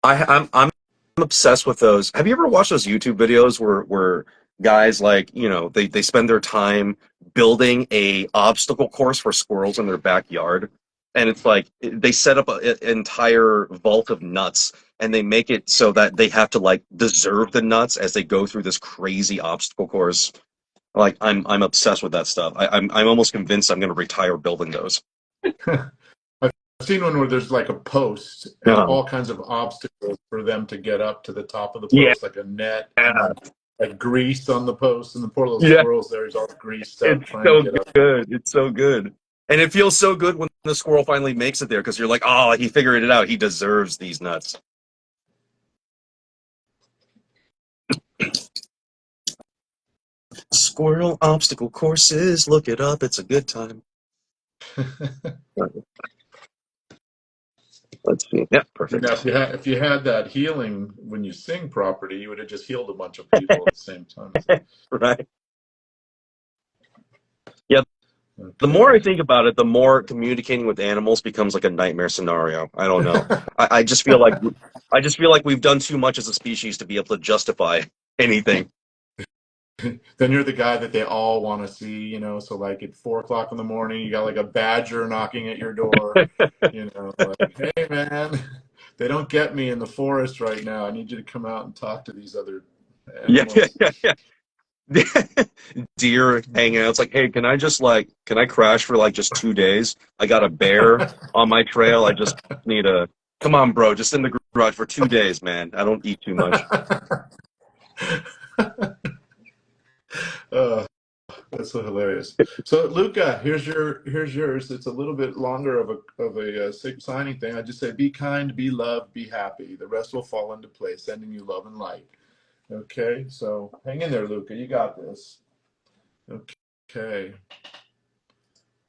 Speaker 2: I'm obsessed with those. Have you ever watched those YouTube videos where guys like, they spend their time building a obstacle course for squirrels in their backyard? And it's like they set up an entire vault of nuts, and they make it so that they have to like deserve the nuts as they go through this crazy obstacle course. Like I'm obsessed with that stuff. I'm almost convinced I'm going to retire building those.
Speaker 1: I've seen one where there's like a post and all kinds of obstacles for them to get up to the top of the post, like a net, and then like grease on the post, and the poor little squirrels there is all greased up
Speaker 2: It's
Speaker 1: trying
Speaker 2: so
Speaker 1: to get up.
Speaker 2: good. It's so good. And it feels so good when the squirrel finally makes it there, because you're like, oh, he figured it out. He deserves these nuts. Squirrel obstacle courses. Look it up. It's a good time. Let's see. Yeah, perfect.
Speaker 1: Now, if you had that healing when you sing property, you would have just healed a bunch of people at the same time.
Speaker 2: Right. Yeah.
Speaker 1: Okay.
Speaker 2: The more I think about it, the more communicating with animals becomes like a nightmare scenario. I don't know. I just feel like we've done too much as a species to be able to justify anything.
Speaker 1: Then you're the guy that they all want to see, so like at 4:00 in the morning, you got like a badger knocking at your door, like, hey man, they don't get me in the forest right now. I need you to come out and talk to these other animals.
Speaker 2: Yeah. Deer hanging out. It's like, hey, can I crash for like just 2 days? I got a bear on my trail. I just need come on, bro, just in the garage for 2 days, man. I don't eat too much.
Speaker 1: That's so hilarious. So Luca, here's yours. It's a little bit longer of a signing thing. I just say, be kind, be loved, be happy. The rest will fall into place. Sending you love and light. Okay, so hang in there, Luca. You got this. Okay.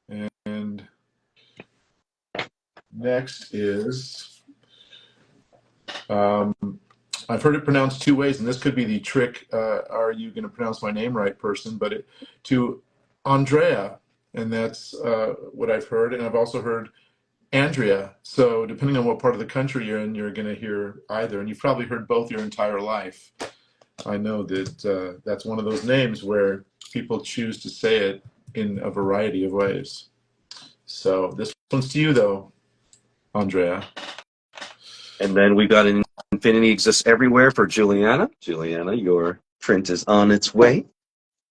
Speaker 1: And next is, I've heard it pronounced 2 ways, and this could be the trick. Are you going to pronounce my name right, person? But to Andrea, and that's what I've heard. And I've also heard Andrea. So depending on what part of the country you're in, you're going to hear either. And you've probably heard both your entire life. I know that that's one of those names where people choose to say it in a variety of ways. So this one's to you, though, Andrea.
Speaker 2: And then we've got an Infinity Exists Everywhere for Juliana. Juliana, your print is on its way.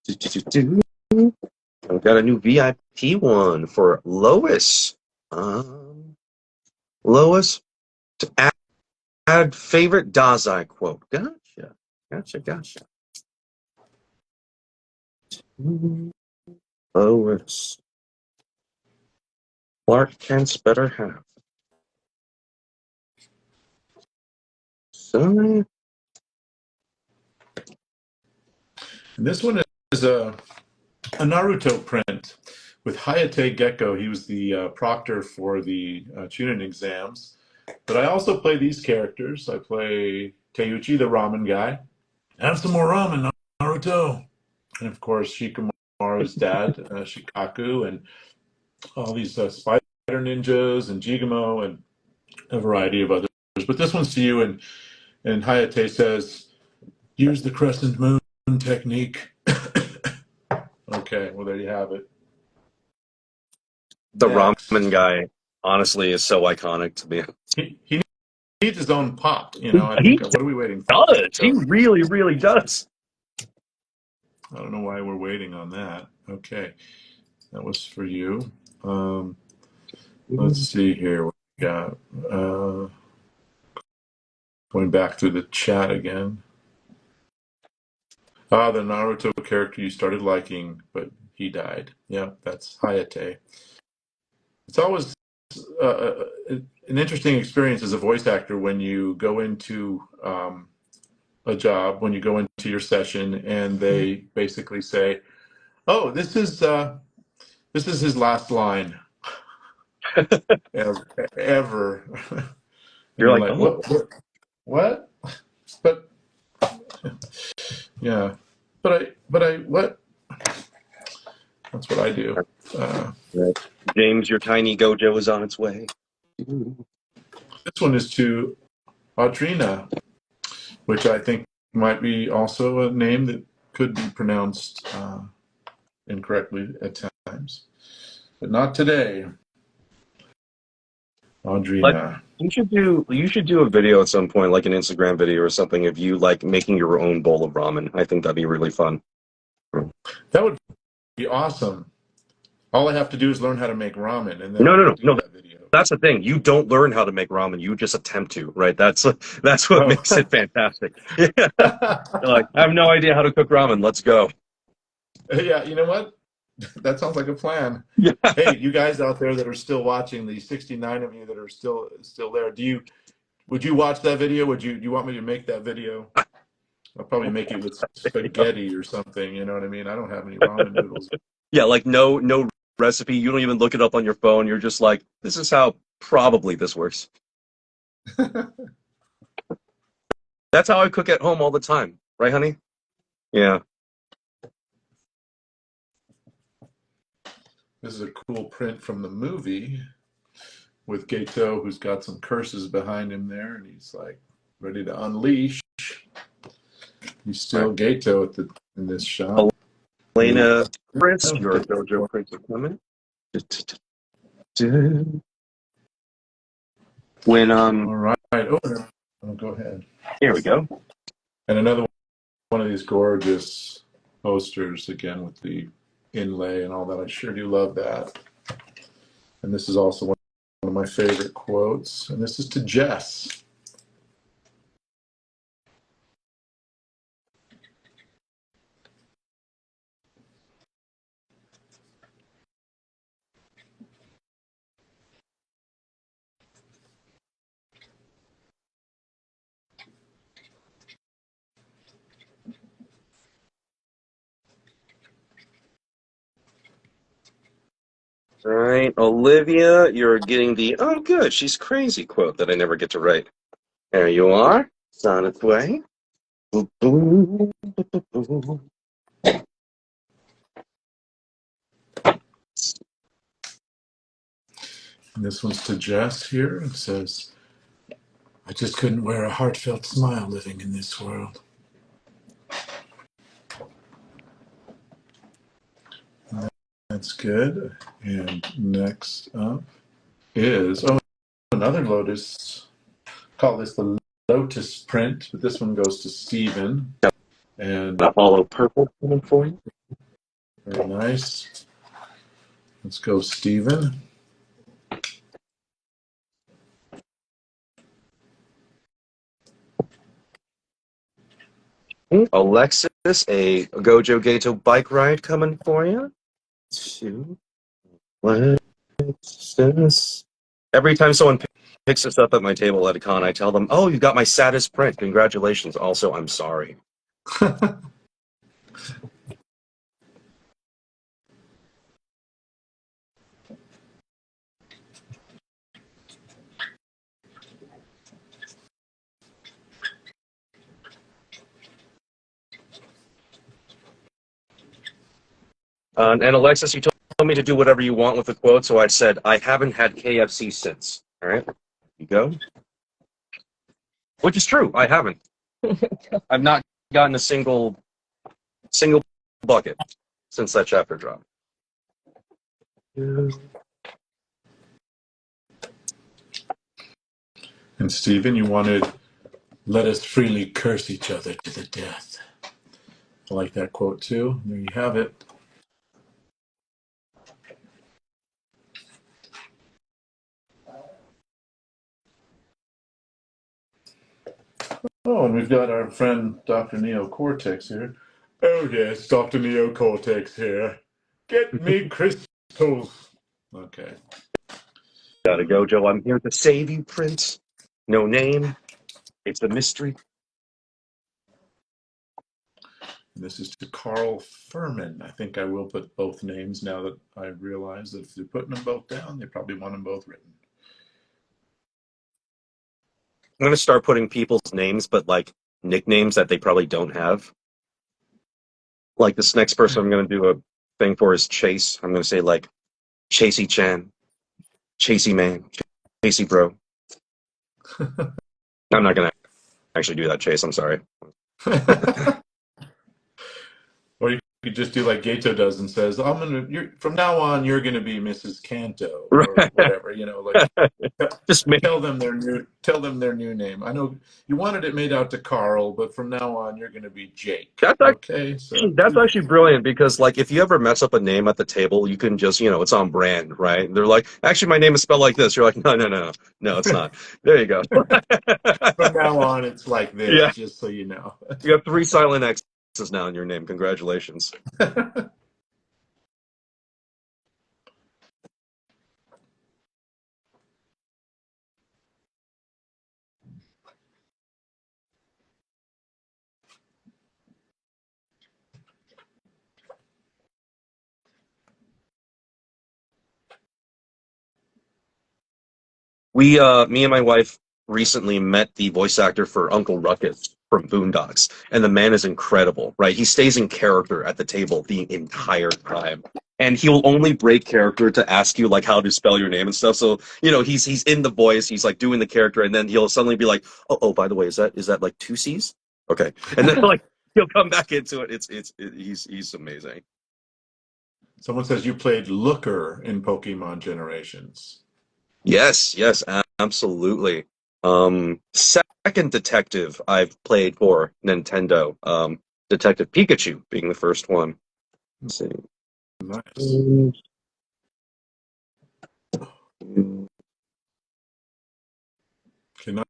Speaker 2: We've got a new VIP one for Lois. Lois, to add favorite Dazai quote. Gotcha. Lois. Clark Kent's better half. So,
Speaker 1: And this one is a Naruto print with Hayate Gecko. He was the proctor for the Chunin exams. But I also play these characters. I play Teuchi, the ramen guy. Have some more ramen, Naruto. And of course, Shikamaru's dad, Shikaku, and all these spider ninjas and Jigamo and a variety of others. But this one's to you, and Hayate says, use the crescent moon technique. Okay, well, there you have it.
Speaker 2: The
Speaker 1: Next.
Speaker 2: ramen guy, honestly, is so iconic to me.
Speaker 1: He needs his own pot, you know. I
Speaker 2: He
Speaker 1: think, what are we waiting for?
Speaker 2: does. He really, really does.
Speaker 1: I don't know why we're waiting on that. Okay, that was for you. Let's see here. What we got? Going back through the chat again. Ah, the Naruto character you started liking, but he died. Yeah, that's Hayate. It's always an interesting experience as a voice actor when you go into a job, when you go into your session, and they basically say, "Oh, this is his last line ever." And
Speaker 2: You're
Speaker 1: you're
Speaker 2: like,
Speaker 1: like,
Speaker 2: oh.
Speaker 1: what? But yeah, but I, what? That's what I do.
Speaker 2: James, your tiny Gojo is on its way.
Speaker 1: This one is to Audrina, which I think might be also a name that could be pronounced incorrectly at times, but not today. Audrina.
Speaker 2: You should do a video at some point, like an Instagram video or something, of you like making your own bowl of ramen. I think that'd be really fun.
Speaker 1: That would be awesome. All I have to do is learn how to make ramen, and then
Speaker 2: No.
Speaker 1: that video.
Speaker 2: That's the thing. You don't learn how to make ramen. You just attempt to, right? That's what makes it fantastic. Yeah. You're like, I have no idea how to cook ramen. Let's go.
Speaker 1: Yeah, you know what? That sounds like a plan.
Speaker 2: Yeah.
Speaker 1: Hey, you guys out there that are still watching, the 69 of you that are still there, would you watch that video? Do you want me to make that video? I'll probably make it with spaghetti or something, you know what I mean? I don't have any ramen noodles.
Speaker 2: Yeah, like no recipe. You don't even look it up on your phone. You're just like, this is how probably this works. That's how I cook at home all the time. Right, honey? Yeah.
Speaker 1: This is a cool print from the movie with Gato, who's got some curses behind him there, and he's like ready to unleash. He's still Gato in this shot.
Speaker 2: Elena, Prince, your Dojo Prince of Women. When
Speaker 1: All right. Oh, go ahead.
Speaker 2: Here we go.
Speaker 1: And another one of these gorgeous posters again with the inlay and all that. I sure do love that. And this is also one of my favorite quotes. And this is to Jess.
Speaker 2: All right, Olivia, you're getting the "oh good, she's crazy" quote that I never get to write. There you are. It's on its way.
Speaker 1: And this one's to Jess here. It says, I just couldn't wear a heartfelt smile living in this world. That's good. And next up is, another Lotus. Call this the Lotus print, but this one goes to Steven. And
Speaker 2: the hollow purple coming for you.
Speaker 1: Very nice. Let's go, Steven.
Speaker 2: Alexis, a Gojo Gato bike ride coming for you. Alexis. Every time someone picks this up at my table at a con, I tell them, "Oh, you got my saddest print. Congratulations. Also, I'm sorry." And Alexis, you told me to do whatever you want with the quote, so I said, I haven't had KFC since. All right, you go. Which is true, I haven't. I've not gotten a single bucket since that chapter dropped.
Speaker 1: And Stephen, you wanted, let us freely curse each other to the death. I like that quote too. There you have it. Oh, and we've got our friend Dr. Neo Cortex here. Oh yes, Dr. Neo Cortex here. Get me crystals. Okay.
Speaker 2: Gotta go, Joe. I'm here to save you, Prince. No name. It's a mystery.
Speaker 1: This is to Carl Furman. I think I will put both names now that I realize that if they're putting them both down, they probably want them both written.
Speaker 2: I'm gonna start putting people's names, but like nicknames that they probably don't have. Like this next person I'm gonna do a thing for is Chase. I'm gonna say like Chasey Chan, Chasey Man, Chasey Bro. I'm not gonna actually do that, Chase. I'm sorry.
Speaker 1: Or you could just do like Gato does and says, from now on, you're gonna be Mrs. Kanto or whatever, like
Speaker 2: Just me.
Speaker 1: tell them their new name. I know you wanted it made out to Carl, but from now on, you're gonna be Jake.
Speaker 2: That's actually brilliant because like if you ever mess up a name at the table, you can just, it's on brand, right? They're like, actually my name is spelled like this. You're like, no, it's not. There you go.
Speaker 1: From now on, it's like this,
Speaker 2: yeah.
Speaker 1: Just so you know.
Speaker 2: You have 3 silent X's now in your name. Congratulations. Me and my wife recently met the voice actor for Uncle Ruckus from Boondocks, and the man is incredible, right? He stays in character at the table the entire time. And he will only break character to ask you like how to spell your name and stuff. So, he's in the voice, he's like doing the character, and then he'll suddenly be like, oh, by the way, is that like 2 C's? Okay. And then like he'll come back into it. He's amazing.
Speaker 1: Someone says you played Looker in Pokemon Generations.
Speaker 2: Yes, absolutely. Second detective I've played for Nintendo. Detective Pikachu being the first one. Let's see.
Speaker 1: Nice. Can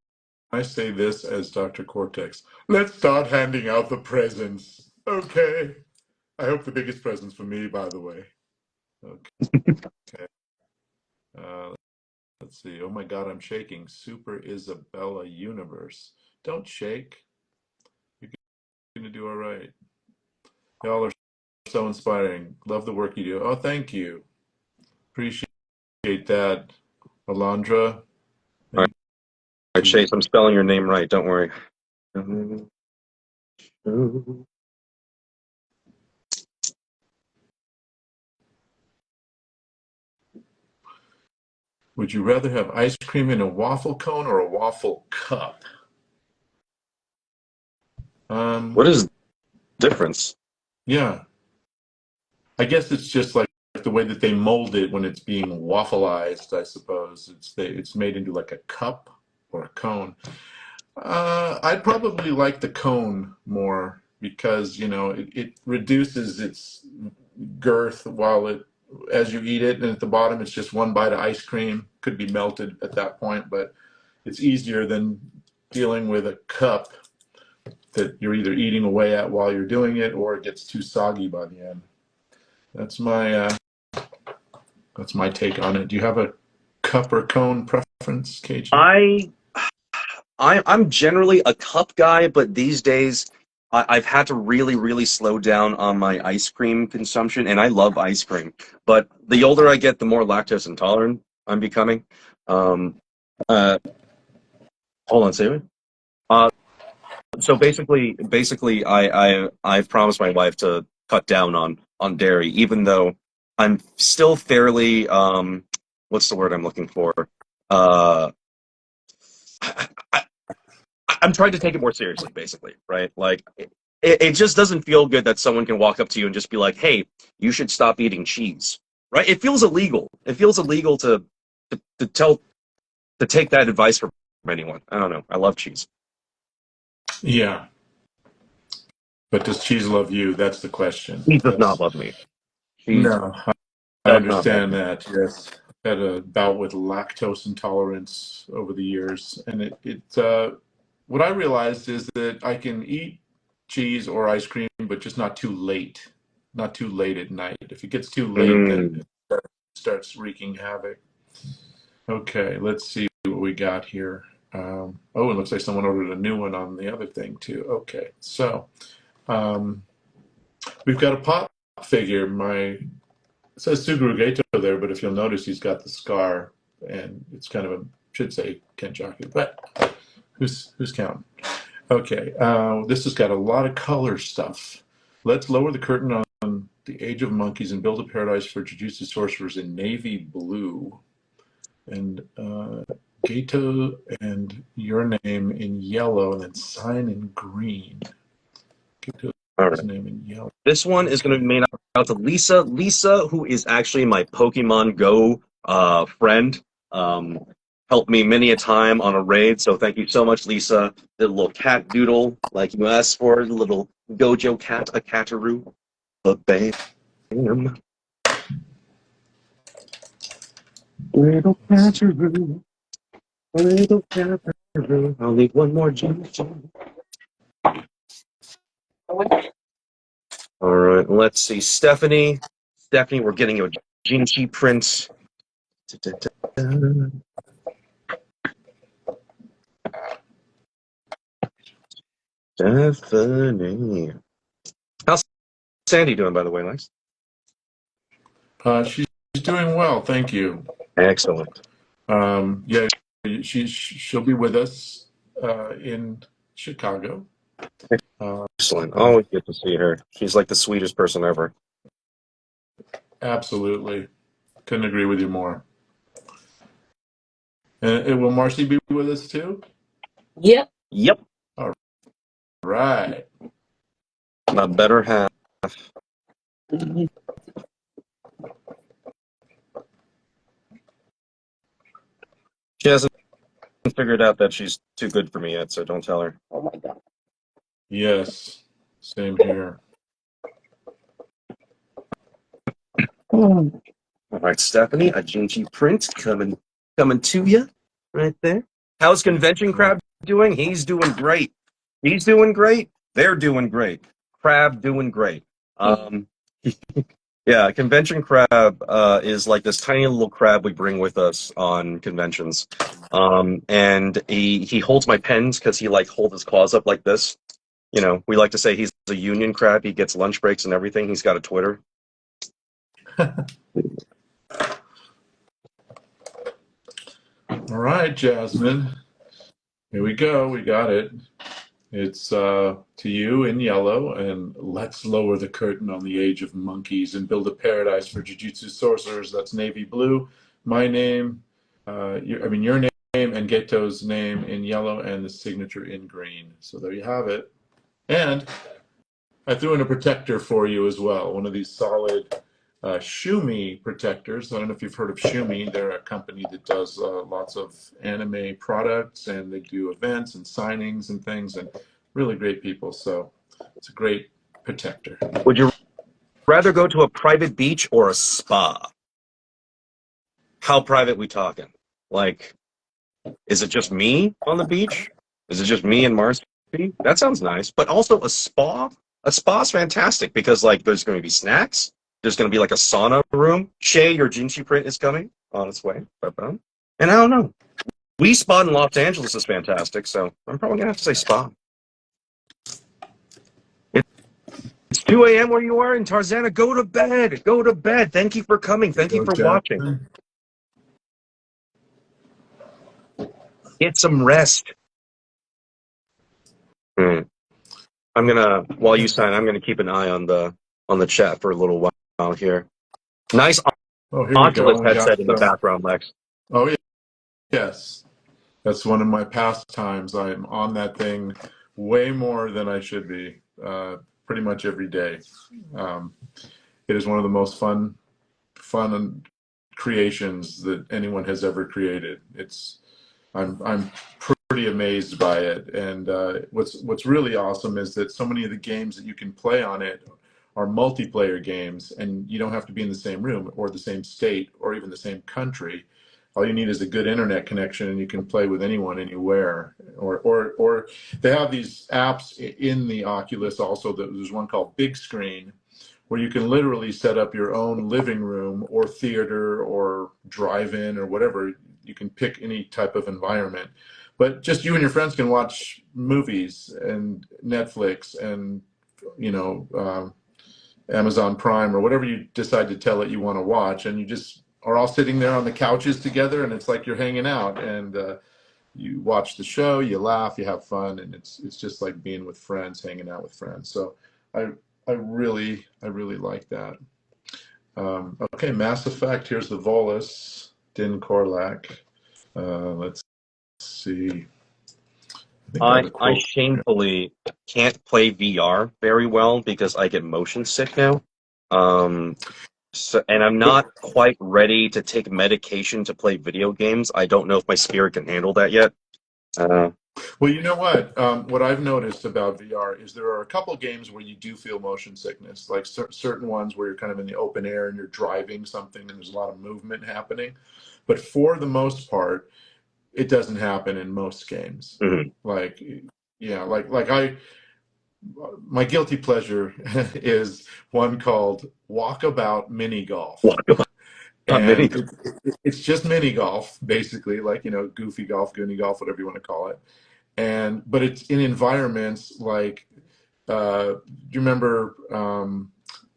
Speaker 1: I say this as Dr. Cortex? Let's start handing out the presents. Okay. I hope the biggest present's for me, by the way. Okay. Let's see. Oh my God, I'm shaking. Super Isabella Universe. Don't shake. You're going to do all right. Y'all are so inspiring. Love the work you do. Oh, thank you. Appreciate that, Alondra.
Speaker 2: All right, Chase, I'm spelling your name right. Don't worry.
Speaker 1: Would you rather have ice cream in a waffle cone or a waffle cup?
Speaker 2: What is the difference?
Speaker 1: Yeah. I guess it's just like the way that they mold it when it's being waffleized, I suppose. It's made into like a cup or a cone. I'd probably like the cone more because, it reduces its girth as you eat it, and at the bottom it's just one bite of ice cream. Could be melted at that point, but it's easier than dealing with a cup that you're either eating away at while you're doing it or it gets too soggy by the end. That's my take on it. Do you have a cup or cone preference, KG?
Speaker 2: I'm generally a cup guy, but these days I've had to really, really slow down on my ice cream consumption, and I love ice cream. But the older I get, the more lactose intolerant I'm becoming. Hold on, say it. So basically, I've promised my wife to cut down on dairy, even though I'm still fairly what's the word I'm looking for? Uh, I, I, I'm trying to take it more seriously, basically, right? Like it just doesn't feel good that someone can walk up to you and just be like, "Hey, you should stop eating cheese," right? It feels illegal. It feels illegal to tell to take that advice from anyone. I don't know. I love cheese.
Speaker 1: Yeah. But does cheese love you? That's the question.
Speaker 2: Cheese does not
Speaker 1: That's
Speaker 2: love me. Cheese
Speaker 1: no. I
Speaker 2: does not love
Speaker 1: understand
Speaker 2: me.
Speaker 1: that. Yes, had a bout with lactose intolerance over the years, and what I realized is that I can eat cheese or ice cream, but just not too late, not too late at night. If it gets too late, then
Speaker 2: Mm.
Speaker 1: it starts wreaking havoc. Okay, let's see what we got here. Oh, it looks like someone ordered a new one on the other thing too. Okay, so um, we've got a pop figure. It says Suguru Geto there, but if you'll notice, he's got the scar, and it's kind of a should say Kenjaku, but who's counting? Okay, this has got a lot of color stuff. Let's lower the curtain on the Age of Monkeys and build a paradise for Jujutsu sorcerers in navy blue, and Geto and your name in yellow, and then sign in green. Geto's
Speaker 2: All right.
Speaker 1: name in yellow.
Speaker 2: This one is going to be made out to Lisa. Lisa, who is actually my Pokemon Go friend, helped me many a time on a raid. So thank you so much, Lisa. The little cat doodle, like you asked for, the little Gojo cat, a cataroo, a bam. Little cataroo, little cataroo. I'll leave one more gem. All right, let's see. Stephanie, we're getting you a Jinchi print. Stephanie. How's Sandy doing, by the way, Lex?
Speaker 1: She's doing well, thank you.
Speaker 2: Excellent.
Speaker 1: Yeah, she'll be with us in Chicago.
Speaker 2: Excellent. Always good to see her. She's like the sweetest person ever.
Speaker 1: Absolutely, couldn't agree with you more. And will Marcy be with us too?
Speaker 3: Yep.
Speaker 2: Yep.
Speaker 1: All right.
Speaker 2: My better half. She hasn't figured out that she's too good for me yet, so don't tell her.
Speaker 3: Oh my god.
Speaker 1: Yes, same here.
Speaker 2: All right, Stephanie, a Jinchi print coming to you right there. How's Convention Crab doing? He's doing great. He's doing great. They're doing great. Crab doing great. Yeah, Convention Crab is like this tiny little crab we bring with us on conventions. And he holds my pens because he like holds his claws up like this. You know, we like to say he's a union crab. He gets lunch breaks and everything. He's got a Twitter.
Speaker 1: All right, Jasmine. Here we go. We got it. It's to you in yellow, and let's lower the curtain on the Age of Monkeys and build a paradise for Jujutsu sorcerers. That's navy blue. My name, your name and Geto's name in yellow, and the signature in green. So there you have it. And I threw in a protector for you as well. One of these solid Shumi protectors. I don't know if you've heard of Shumi. They're a company that does lots of anime products, and they do events and signings and things, and really great people. So it's a great protector.
Speaker 2: Would you rather go to a private beach or a spa? How private we talking? Like, is it just me on the beach? Is it just me and Marcy? That sounds nice. But also a spa? A spa's fantastic because like there's going to be snacks. There's going to be like a sauna room. Shay, your Jinchi print is coming on its way. And I don't know. We Spa in Los Angeles is fantastic, so I'm probably going to have to say spa. It's 2 a.m. where you are in Tarzana. Go to bed. Go to bed. Thank you for coming. Thank you for watching. Get some rest. I'm gonna, while you sign, I'm gonna keep an eye on the on the chat for a little while here. Nice
Speaker 1: Oh, here we
Speaker 2: Oculus
Speaker 1: go. We got.
Speaker 2: headset in the background, Lex.
Speaker 1: Oh yeah, yes. That's one of my pastimes. I'm on that thing way more than I should be. Pretty much every day. Um, it is one of the most fun creations that anyone has ever created. I'm pretty amazed by it. And what's really awesome is that so many of the games that you can play on it are multiplayer games, and you don't have to be in the same room or the same state or even the same country. All you need is a good internet connection, and you can play with anyone, anywhere. Or they have these apps in the Oculus also. There's one called Big Screen, where you can literally set up your own living room or theater or drive-in or whatever. You can pick any type of environment, but just you and your friends can watch movies and Netflix and Amazon Prime or whatever you decide to tell it you want to watch, and you just are all sitting there on the couches together, and it's like you're hanging out, and you watch the show, you laugh, you have fun, and it's just like being with friends, hanging out with friends. So I really like that. Okay, Mass Effect. Here's the Volus, Din Korlak. Let's see. I think I have a
Speaker 2: I
Speaker 1: quote.
Speaker 2: shamefully can't play VR very well because I get motion sick now. And I'm not quite ready to take medication to play video games. I don't know if my spirit can handle that yet.
Speaker 1: Well, you know what? What I've noticed about VR is there are a couple games where you do feel motion sickness, like certain ones where you're kind of in the open air and you're driving something and there's a lot of movement happening. But for the most part, it doesn't happen in most games.
Speaker 2: Mhm.
Speaker 1: Like, yeah, like my guilty pleasure is one called Walkabout Mini Golf.
Speaker 2: Mini.
Speaker 1: And it's just mini golf, basically, like, goofy golf, goony golf, whatever you want to call it. But it's in environments like, do you remember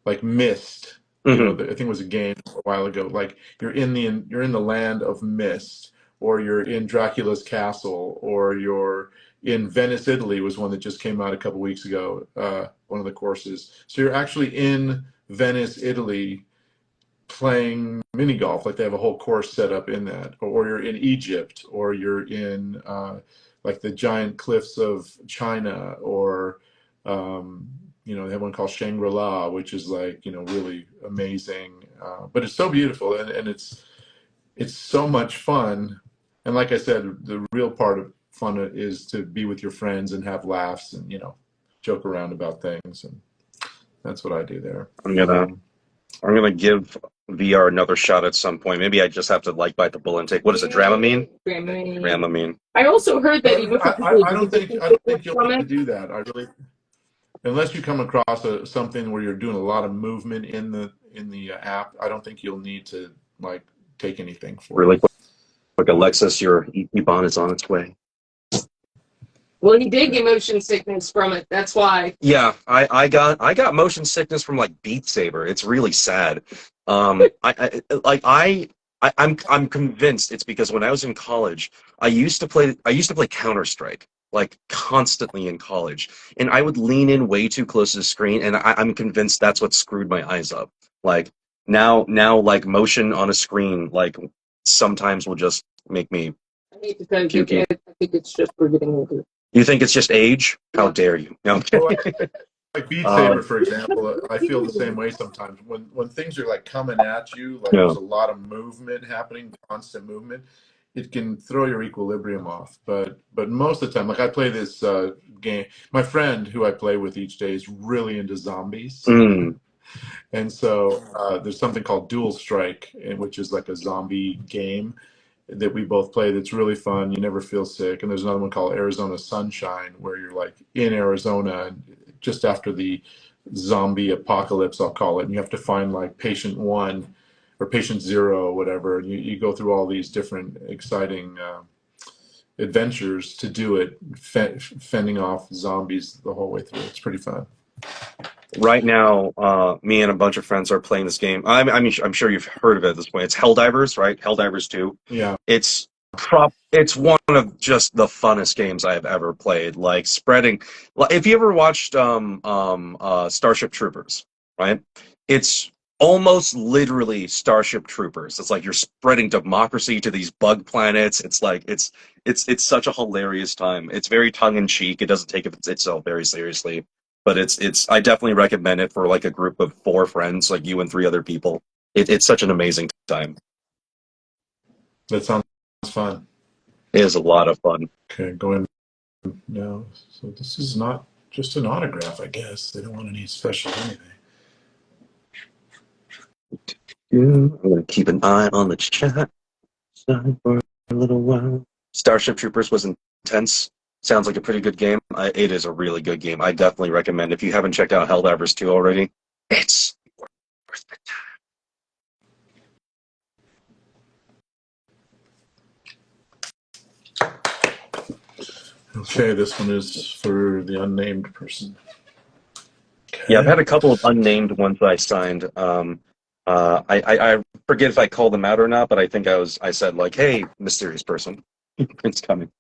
Speaker 1: like Mist?
Speaker 2: Mhm.
Speaker 1: I think it was a game a while ago. Like you're in the land of Mist, or you're in Dracula's castle, or you're in Venice, Italy was one that just came out a couple weeks ago. One of the courses. So you're actually in Venice, Italy, playing mini golf. Like they have a whole course set up in that. Or you're in Egypt, or you're in like the giant cliffs of China, or they have one called Shangri-La, which is like, really amazing. But it's so beautiful, and it's so much fun. And like I said, the real part of fun is to be with your friends and have laughs and, joke around about things. And that's what I do there.
Speaker 2: I'm gonna give VR another shot at some point. Maybe I just have to bite the bullet and take, what is it, Dramamine? Dramamine.
Speaker 3: I also heard that even for people
Speaker 1: I don't think you'll
Speaker 3: from
Speaker 1: need to
Speaker 3: it,
Speaker 1: do that. I really, unless you come across something where you're doing a lot of movement in the app, I don't think you'll need to take anything for
Speaker 2: Really
Speaker 1: it.
Speaker 2: quick, Alexis, your Ebon is on its way.
Speaker 3: well, he did get motion sickness from it. That's why.
Speaker 2: Yeah, I got motion sickness from Beat Saber. It's really sad. I'm convinced it's because when I was in college, I used to play Counter-Strike constantly in college, and I would lean in way too close to the screen, and I'm convinced that's what screwed my eyes up. Now motion on a screen sometimes will just make me.
Speaker 3: I hate to tell you, I think it's just we're getting older.
Speaker 2: You think it's just age? How dare you? No, I'm kidding.
Speaker 1: Like Beat Saber, for example, I feel the same way sometimes. When things are coming at you,
Speaker 2: Yeah.
Speaker 1: There's a lot of movement happening, constant movement, it can throw your equilibrium off. But most of the time, I play this game. My friend who I play with each day is really into zombies.
Speaker 2: Mm.
Speaker 1: And so there's something called Dual Strike, which is like a zombie game that we both play that's really fun. You never feel sick. And there's another one called Arizona Sunshine, where you're in Arizona just after the zombie apocalypse, I'll call it. And you have to find patient 1 or patient 0 or whatever. And you go through all these different exciting adventures to do it, fending off zombies the whole way through. It's pretty fun.
Speaker 2: Right now, me and a bunch of friends are playing this game. I'm sure you've heard of it at this point. It's Helldivers, right? Helldivers 2.
Speaker 1: Yeah.
Speaker 2: It's one of just the funnest games I have ever played. If you ever watched Starship Troopers, right? It's almost literally Starship Troopers. It's like you're spreading democracy to these bug planets. It's like it's such a hilarious time. It's very tongue in cheek. It doesn't take itself very seriously, but it's I definitely recommend it for like a group of 4 friends, like you and 3 other people. It's such an amazing time.
Speaker 1: That sounds fun.
Speaker 2: It is a lot of fun.
Speaker 1: Okay, going now. So this is not just an autograph, I guess. They don't want any special anything.
Speaker 2: I'm gonna keep an eye on the chat for a little while. Starship Troopers was intense. Sounds like a pretty good game. It is a really good game. I definitely recommend. If you haven't checked out Helldivers 2 already, it's worth the time.
Speaker 1: Okay, this one is for the unnamed person. Okay.
Speaker 2: Yeah, I've had a couple of unnamed ones that I signed. I forget if I called them out or not, but I think I said like, "Hey, mysterious person, it's coming."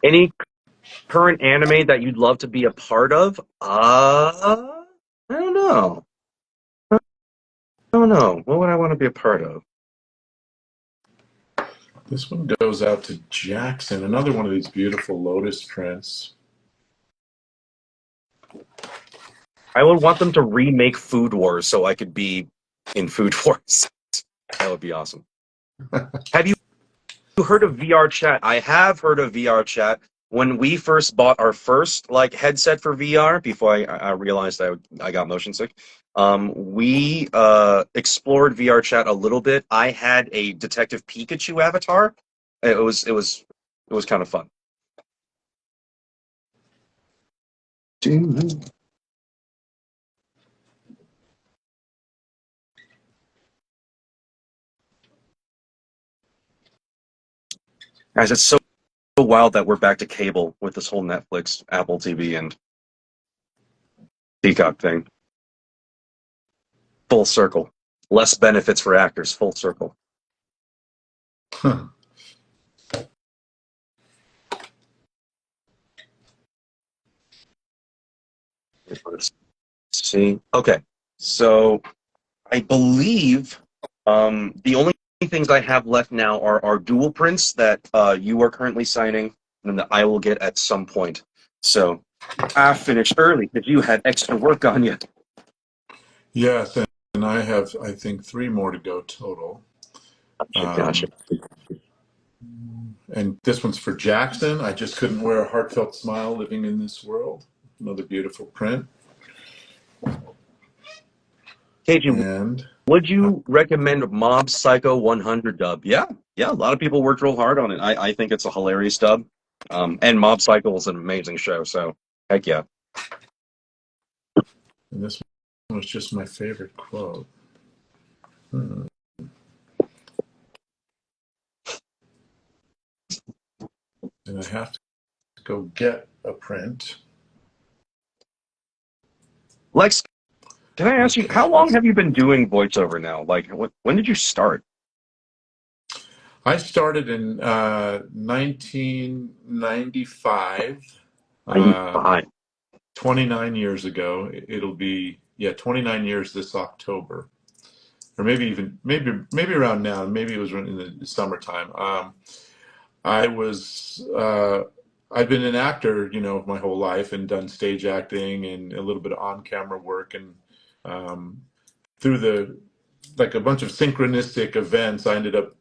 Speaker 2: Any current anime that you'd love to be a part of? I don't know. I don't know. What would I want to be a part of?
Speaker 1: This one goes out to Jackson, another one of these beautiful lotus prints.
Speaker 2: I would want them to remake Food Wars so I could be in Food Wars. That would be awesome. Have you heard of VR chat? I have heard of VR chat. When we first bought our first like headset for VR, before I realized I got motion sick, we explored VR chat a little bit. I had a Detective Pikachu avatar. It was kind of fun. Guys, it's so wild that we're back to cable with this whole Netflix, Apple TV, and Peacock thing. Full circle. Less benefits for actors. Full circle.
Speaker 1: Huh.
Speaker 2: Let's see. Okay, so I believe the only things I have left now are dual prints that you are currently signing, and that I will get at some point. So I finished early because you had extra work on you.
Speaker 1: Yes, and I have, I think, 3 more to go total.
Speaker 2: Gotcha.
Speaker 1: And this one's for Jackson. I just couldn't wear a heartfelt smile living in this world. Another beautiful print.
Speaker 2: Kaiji,
Speaker 1: And
Speaker 2: would you recommend Mob Psycho 100 dub? Yeah. A lot of people worked real hard on it. I think it's a hilarious dub. And Mob Psycho is an amazing show, so heck yeah.
Speaker 1: and this one was just my favorite quote. And I have to go get a print.
Speaker 2: Lex, can I ask you, how long have you been doing voiceover now? Like, when did you start?
Speaker 1: I started in 1995.
Speaker 2: 95.
Speaker 1: 29 years ago. It'll be 29 years this October, or maybe around now. Maybe it was in the summertime. I've been an actor, my whole life, and done stage acting and a little bit of on-camera work, and through a bunch of synchronistic events, I ended up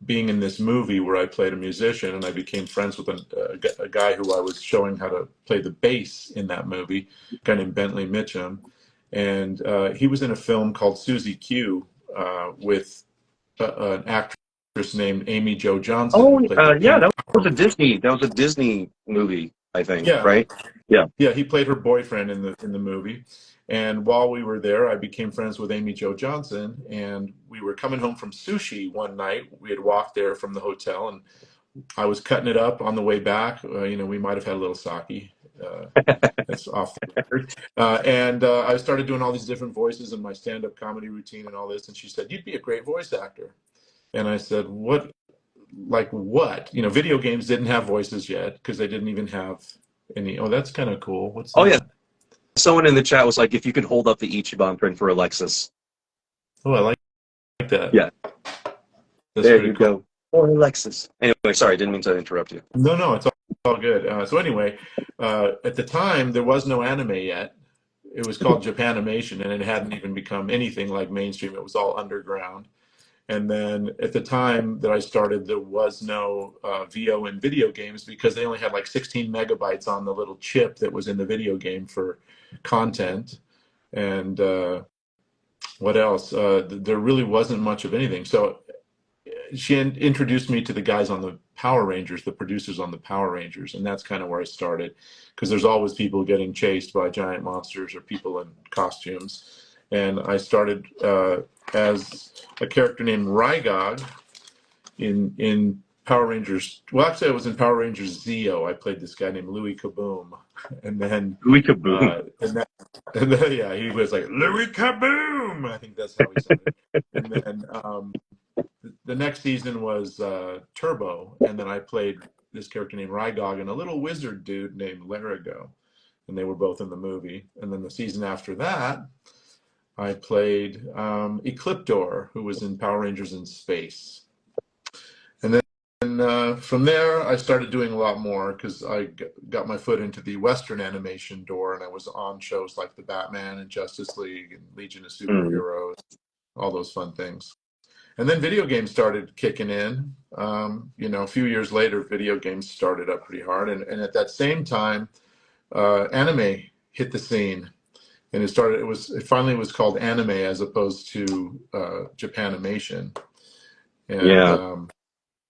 Speaker 1: being in this movie where I played a musician, and I became friends with a guy who I was showing how to play the bass in that movie, a guy named Bentley Mitchum. And he was in a film called Susie Q with an actress named Amy Jo Johnson.
Speaker 2: Oh,
Speaker 1: who played
Speaker 2: yeah, that was a Disney movie, I think,
Speaker 1: Yeah.
Speaker 2: right? Yeah.
Speaker 1: Yeah, he played her boyfriend in the movie. And while we were there, I became friends with Amy Jo Johnson, and we were coming home from sushi one night. We had walked there from the hotel, and I was cutting it up on the way back. We might have had a little sake. That's off the record. And I started doing all these different voices in my stand-up comedy routine and all this. And she said, "You'd be a great voice actor." And I said, "What? Like what?" Video games didn't have voices yet because they didn't even have any. Oh, that's kind of cool. What's that?
Speaker 2: Oh, yeah. someone in the chat was like, if you could hold up the Ichiban print for Alexis.
Speaker 1: Oh, I like that.
Speaker 2: Yeah.
Speaker 1: That's
Speaker 2: There
Speaker 1: pretty
Speaker 2: you
Speaker 1: cool.
Speaker 2: go. Or Alexis. Anyway, sorry, didn't mean to interrupt you.
Speaker 1: No, it's all good. So anyway, at the time, there was no anime yet. It was called Japanimation, and it hadn't even become anything like mainstream. It was all underground. And then at the time that I started, there was no VO in video games because they only had like 16 megabytes on the little chip that was in the video game for content. And what else? There really wasn't much of anything. So she introduced me to the guys on the Power Rangers, the producers on the Power Rangers, and that's kind of where I started, because there's always people getting chased by giant monsters or people in costumes. And I started as a character named Rygog in Power Rangers. Well, actually, I was in Power Rangers Zeo. I played this guy named Louis Kaboom, and then
Speaker 2: Louis Kaboom.
Speaker 1: and then yeah, he was like Louis Kaboom. I think that's how he sounded. And then the next season was Turbo, and then I played this character named Rygog and a little wizard dude named Larigo, and they were both in the movie. And then the season after that, I played Ecliptor, who was in Power Rangers in Space. And then from there, I started doing a lot more because I got my foot into the Western animation door, and I was on shows like The Batman and Justice League and Legion of Superheroes, all those fun things. And then video games started kicking in. A few years later, video games started up pretty hard. And at that same time, anime hit the scene. And it finally was called anime as opposed to Japanimation. And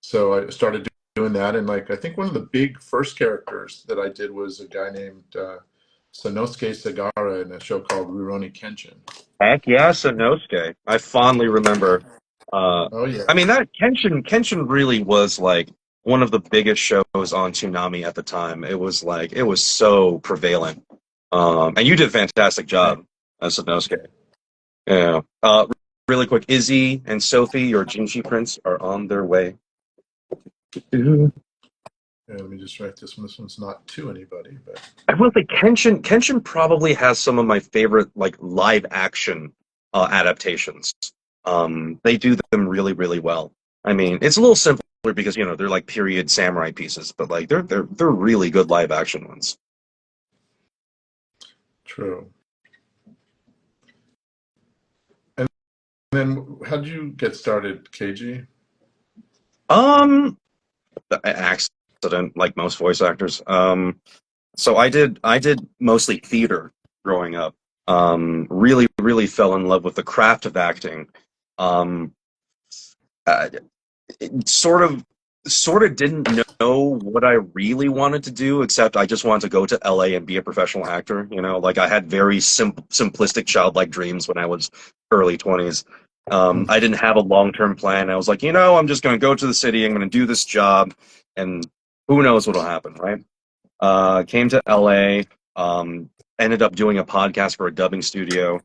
Speaker 1: so I started doing that. And I think one of the big first characters that I did was a guy named Sanosuke Sagara in a show called Rurouni Kenshin.
Speaker 2: Heck yeah, Sanosuke. I fondly remember.
Speaker 1: Oh yeah.
Speaker 2: I mean, that Kenshin really was like one of the biggest shows on Toonami at the time. It was so prevalent. And you did a fantastic job as Sanosuke. Yeah. Really quick, Izzy and Sophie, your Jinshi prints are on their way.
Speaker 1: Yeah, let me just write this one. This one's not to anybody, but
Speaker 2: I will say Kenshin probably has some of my favorite live action adaptations. They do them really, really well. I mean, it's a little simpler because they're like period samurai pieces, but they're really good live action ones.
Speaker 1: True. And then, how did you get started, Kaiji?
Speaker 2: Accident, like most voice actors. So I did mostly theater growing up. Really, really fell in love with the craft of acting. Sort of didn't know what I really wanted to do, except I just wanted to go to LA and be a professional actor. I had very simplistic childlike dreams when I was early 20s. I didn't have a long-term plan. I was like, I'm just going to go to the city. I'm going to do this job, and who knows what'll happen, right? Came to LA, ended up doing a podcast for a dubbing studio.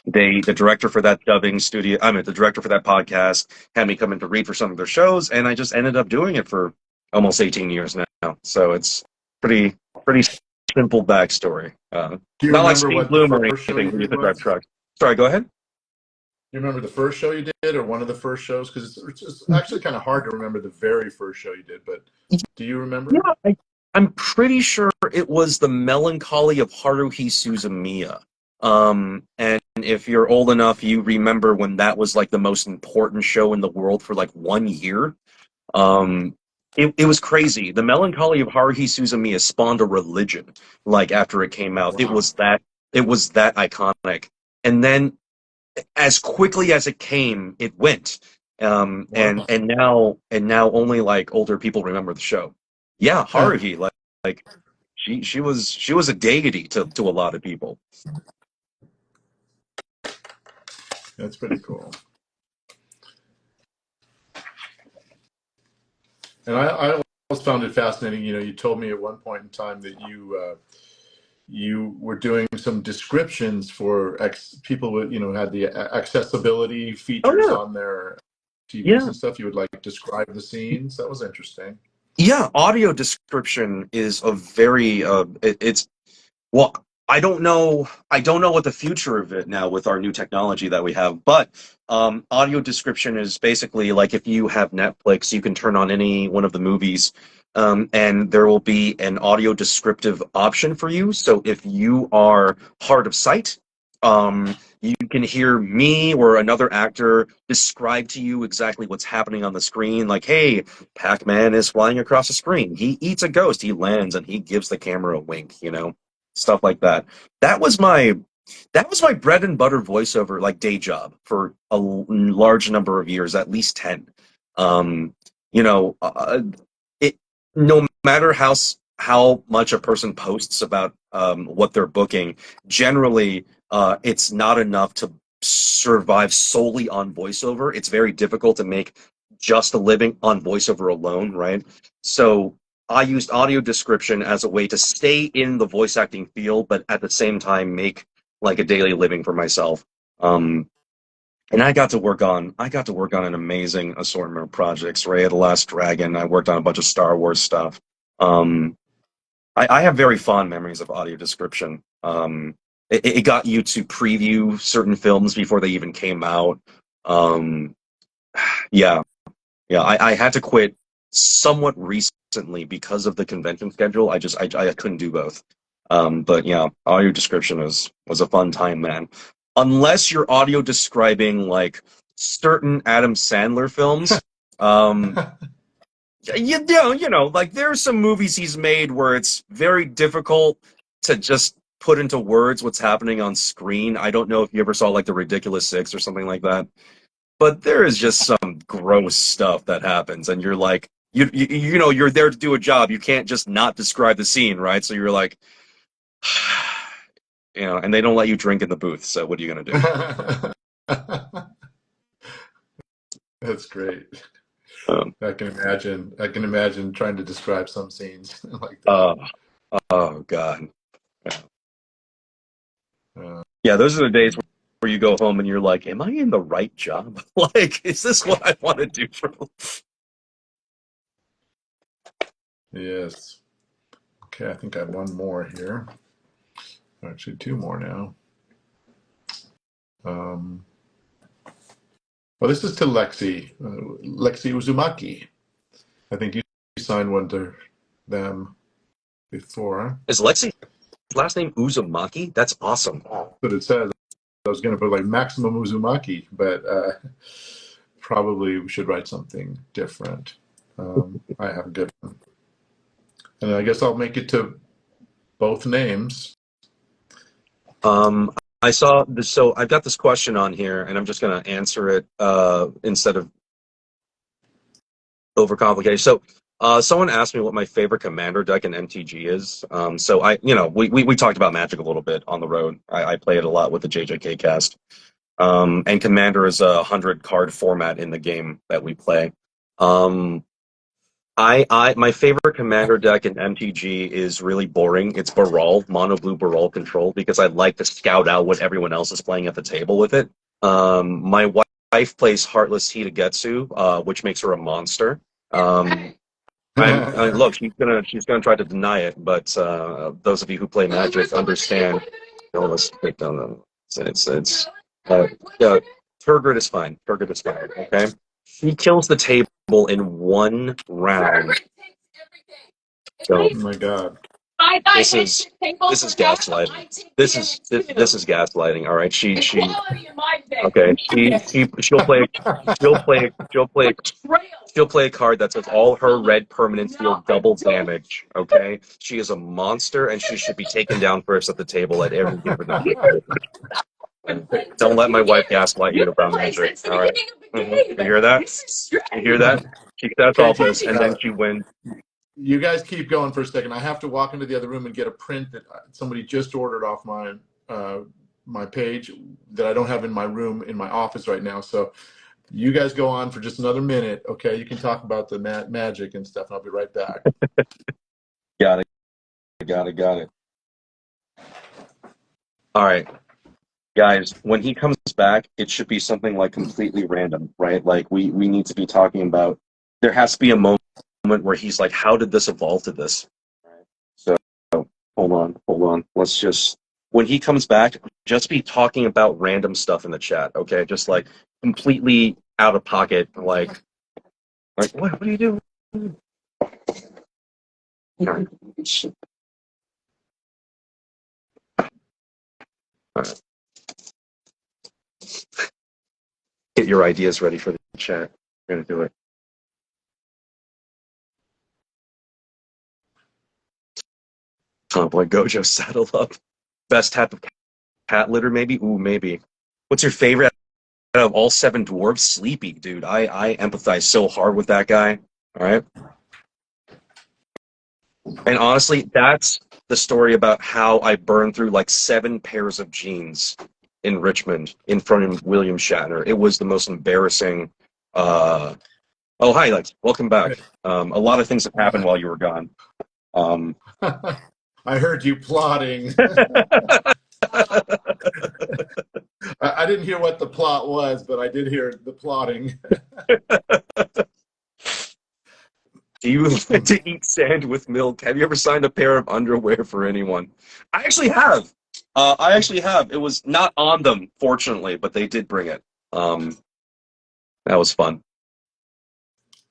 Speaker 2: The director for that the director for that podcast had me come in to read for some of their shows, and I just ended up doing it for almost 18 years now. So it's pretty simple backstory.
Speaker 1: Do you
Speaker 2: not like
Speaker 1: remember
Speaker 2: Steve
Speaker 1: what
Speaker 2: Bloom
Speaker 1: the
Speaker 2: or
Speaker 1: first show
Speaker 2: anything who
Speaker 1: you
Speaker 2: used to
Speaker 1: did
Speaker 2: drive
Speaker 1: was?
Speaker 2: trucks. Sorry, go ahead.
Speaker 1: You remember the first show you did, or one of the first shows? Because it's actually kind of hard to remember the very first show you did. But do you remember?
Speaker 2: Yeah, I'm pretty sure it was The Melancholy of Haruhi Suzumiya. And if you're old enough, you remember when that was the most important show in the world for 1 year. It was crazy. The Melancholy of Haruhi Suzumiya spawned a religion. After it came out,
Speaker 1: Wow.
Speaker 2: it was that iconic. And then, as quickly as it came, it went.
Speaker 1: Wow.
Speaker 2: And now only older people remember the show. Yeah, Haruhi, she was a deity to a lot of people.
Speaker 1: That's pretty cool. And I always found it fascinating. You told me at one point in time that you were doing some descriptions for people with had the accessibility features on their TVs and stuff. You would describe the scenes. That was interesting.
Speaker 2: Yeah, audio description is a very Well, I don't know. I don't know what the future of it now with our new technology that we have. But audio description is basically like if you have Netflix, you can turn on any one of the movies, and there will be an audio descriptive option for you. So if you are hard of sight, you can hear me or another actor describe to you exactly what's happening on the screen. Like, hey, Pac-Man is flying across the screen. He eats a ghost. He lands and he gives the camera a wink. Stuff like that. That was my that was my bread and butter voiceover like day job for a large number of years, at least 10. Um, you know, it no matter how much a person posts about what they're booking, generally it's not enough to survive solely on voiceover. It's very difficult to make just a living on voiceover alone, right? So I used audio description as a way to stay in the voice acting field, but at the same time make like a daily living for myself. Um, and I got to work on an amazing assortment of projects. Ray of the Last Dragon. I worked on a bunch of Star Wars stuff. Um, I have very fond memories of audio description. It got you to preview certain films before they even came out. Um, yeah, yeah, I had to quit somewhat recently because of the convention schedule. I couldn't do both. But yeah, audio description was a fun time, man. Unless you're audio describing like certain Adam Sandler films, um, like there's some movies he's made where it's very difficult to just put into words what's happening on screen. I don't know if you ever saw like The Ridiculous Six or something like that, but there is just some gross stuff that happens and you're like you're there to do a job. You can't just not describe the scene, right? So you're like and they don't let you drink in the booth, so what are you going to
Speaker 1: That's great.
Speaker 2: do?
Speaker 1: I can imagine trying to describe some scenes like that.
Speaker 2: Uh, oh god.
Speaker 1: Uh,
Speaker 2: Yeah, those are the days where you go home and you're like, am I in the right job? Like, is this what I want to do for?
Speaker 1: yes. Okay, I think I have one more here. Actually, two more now. Um, well, this is to Lexi Uzumaki. I think you signed one to them before.
Speaker 2: Is Lexi's last name Uzumaki? That's awesome.
Speaker 1: But it says I was going to put like Maximum Uzumaki, but probably we should write something different. I have a good one. And I guess I'll make it to both names.
Speaker 2: I saw this, so I've got this question on here, and I'm just going to answer it instead of overcomplicated. So, someone asked me what my favorite commander deck in MTG is. So we talked about Magic a little bit on the road. I play it a lot with the JJK cast. And Commander is a 100 card format in the game that we play. Um, my favorite commander deck in MTG is really boring. It's Baral, mono blue Baral control, because I like to scout out what everyone else is playing at the table with it. My wife plays Heartless Hitagetsu, which makes her a monster. Look, she's gonna try to deny it, but those of you who play Magic understand. No, let's take down the. It's yeah, Turgid is fine. Turgid is fine. Okay, she kills the table in one round. So
Speaker 1: Oh my God.
Speaker 2: this is gaslighting. This is gaslighting. All right, okay. She'll play a card that says all her red permanents deal double damage. Okay, she is a monster and she should be taken down first at the table at every given time. Don't let my wife gaslight you about Magic. All right, you hear that? You hear that? She says all this and then she wins.
Speaker 1: You guys keep going for a second. I have to walk into the other room and get a print that somebody just ordered off my page that I don't have in my room in my office right now. So you guys go on for just another minute, okay? You can talk about the magic and stuff, and I'll be right back.
Speaker 2: Got it. All right, guys. When he comes back, it should be something like completely random, right? Like we need to be talking about. There has to be a moment where he's like, "How did this evolve to this?" Right? So Hold on. Let's just when he comes back, just be talking about random stuff in the chat, okay? Just like completely out of pocket, like what do you do? Alright. Get your ideas ready for the chat. We're gonna do it. Oh boy, Gojo saddle up. Best type of cat litter, maybe? Ooh, maybe. What's your favorite out of all 7 dwarves? Sleepy, dude. I empathize so hard with that guy. All right. And honestly, that's the story about how I burned through like 7 pairs of jeans in Richmond in front of William Shatner. It was the most embarrassing. Oh, hi, Lex. Welcome back. A lot of things have happened while you were gone.
Speaker 1: I heard you plotting. I didn't hear what the plot was, but I did hear the plotting.
Speaker 2: Do you like to eat sand with milk? Have you ever signed a pair of underwear for anyone? I actually have. It was not on them, fortunately, but they did bring it. That was fun.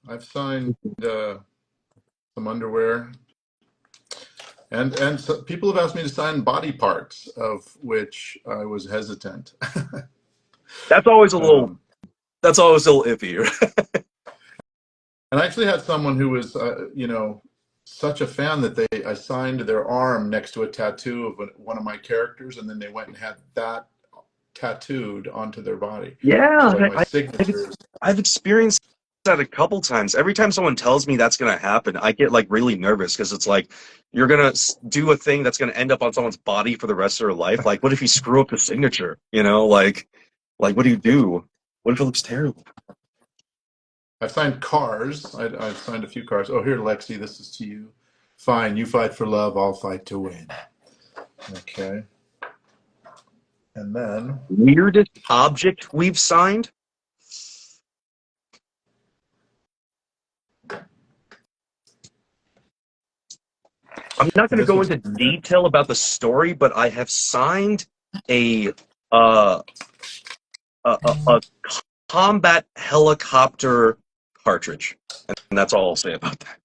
Speaker 1: I've signed some underwear, and so people have asked me to sign body parts, of which I was hesitant.
Speaker 2: That's always a little. That's always a little iffy.
Speaker 1: And I actually had someone who was, such a fan that I signed their arm next to a tattoo of one of my characters, and then they went and had that tattooed onto their body.
Speaker 2: Yeah,
Speaker 1: So like my signatures.
Speaker 2: I've experienced that a couple times. Every time someone tells me that's gonna happen, I get like really nervous because it's like you're gonna do a thing that's gonna end up on someone's body for the rest of their life. Like, what if you screw up the signature? You know, like what do you do? What if it looks terrible?
Speaker 1: I've signed cars. I've signed a few cars. Oh, here, Lexi, this is to you. Fine, you fight for love, I'll fight to win. Okay. And then
Speaker 2: Weirdest object we've signed? I'm not going to go into detail about the story, but I have signed a combat helicopter cartridge, and that's all I'll say about that.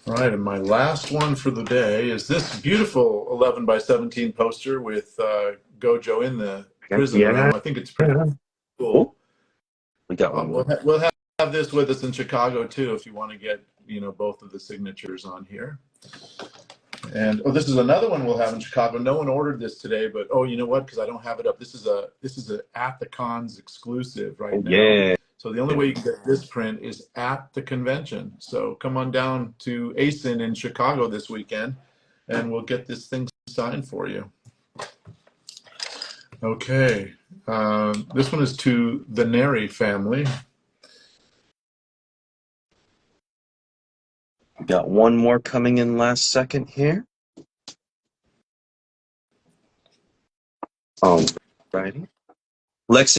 Speaker 1: All right, and my last one for the day is this beautiful 11 by 17 poster with Gojo in the prison room. I think it's pretty cool.
Speaker 2: We got one more.
Speaker 1: We'll have this with us in Chicago too, if you want to get both of the signatures on here. And this is another one we'll have in Chicago. No one ordered this today, but you know what? Because I don't have it up. This is a at the cons exclusive right now.
Speaker 2: Yeah.
Speaker 1: So the only way you can get this print is at the convention. So come on down to ASIN in Chicago this weekend, and we'll get this thing signed for you. Okay. This one is to the Neri family.
Speaker 2: Got one more coming in last second here. Alrighty. Lexi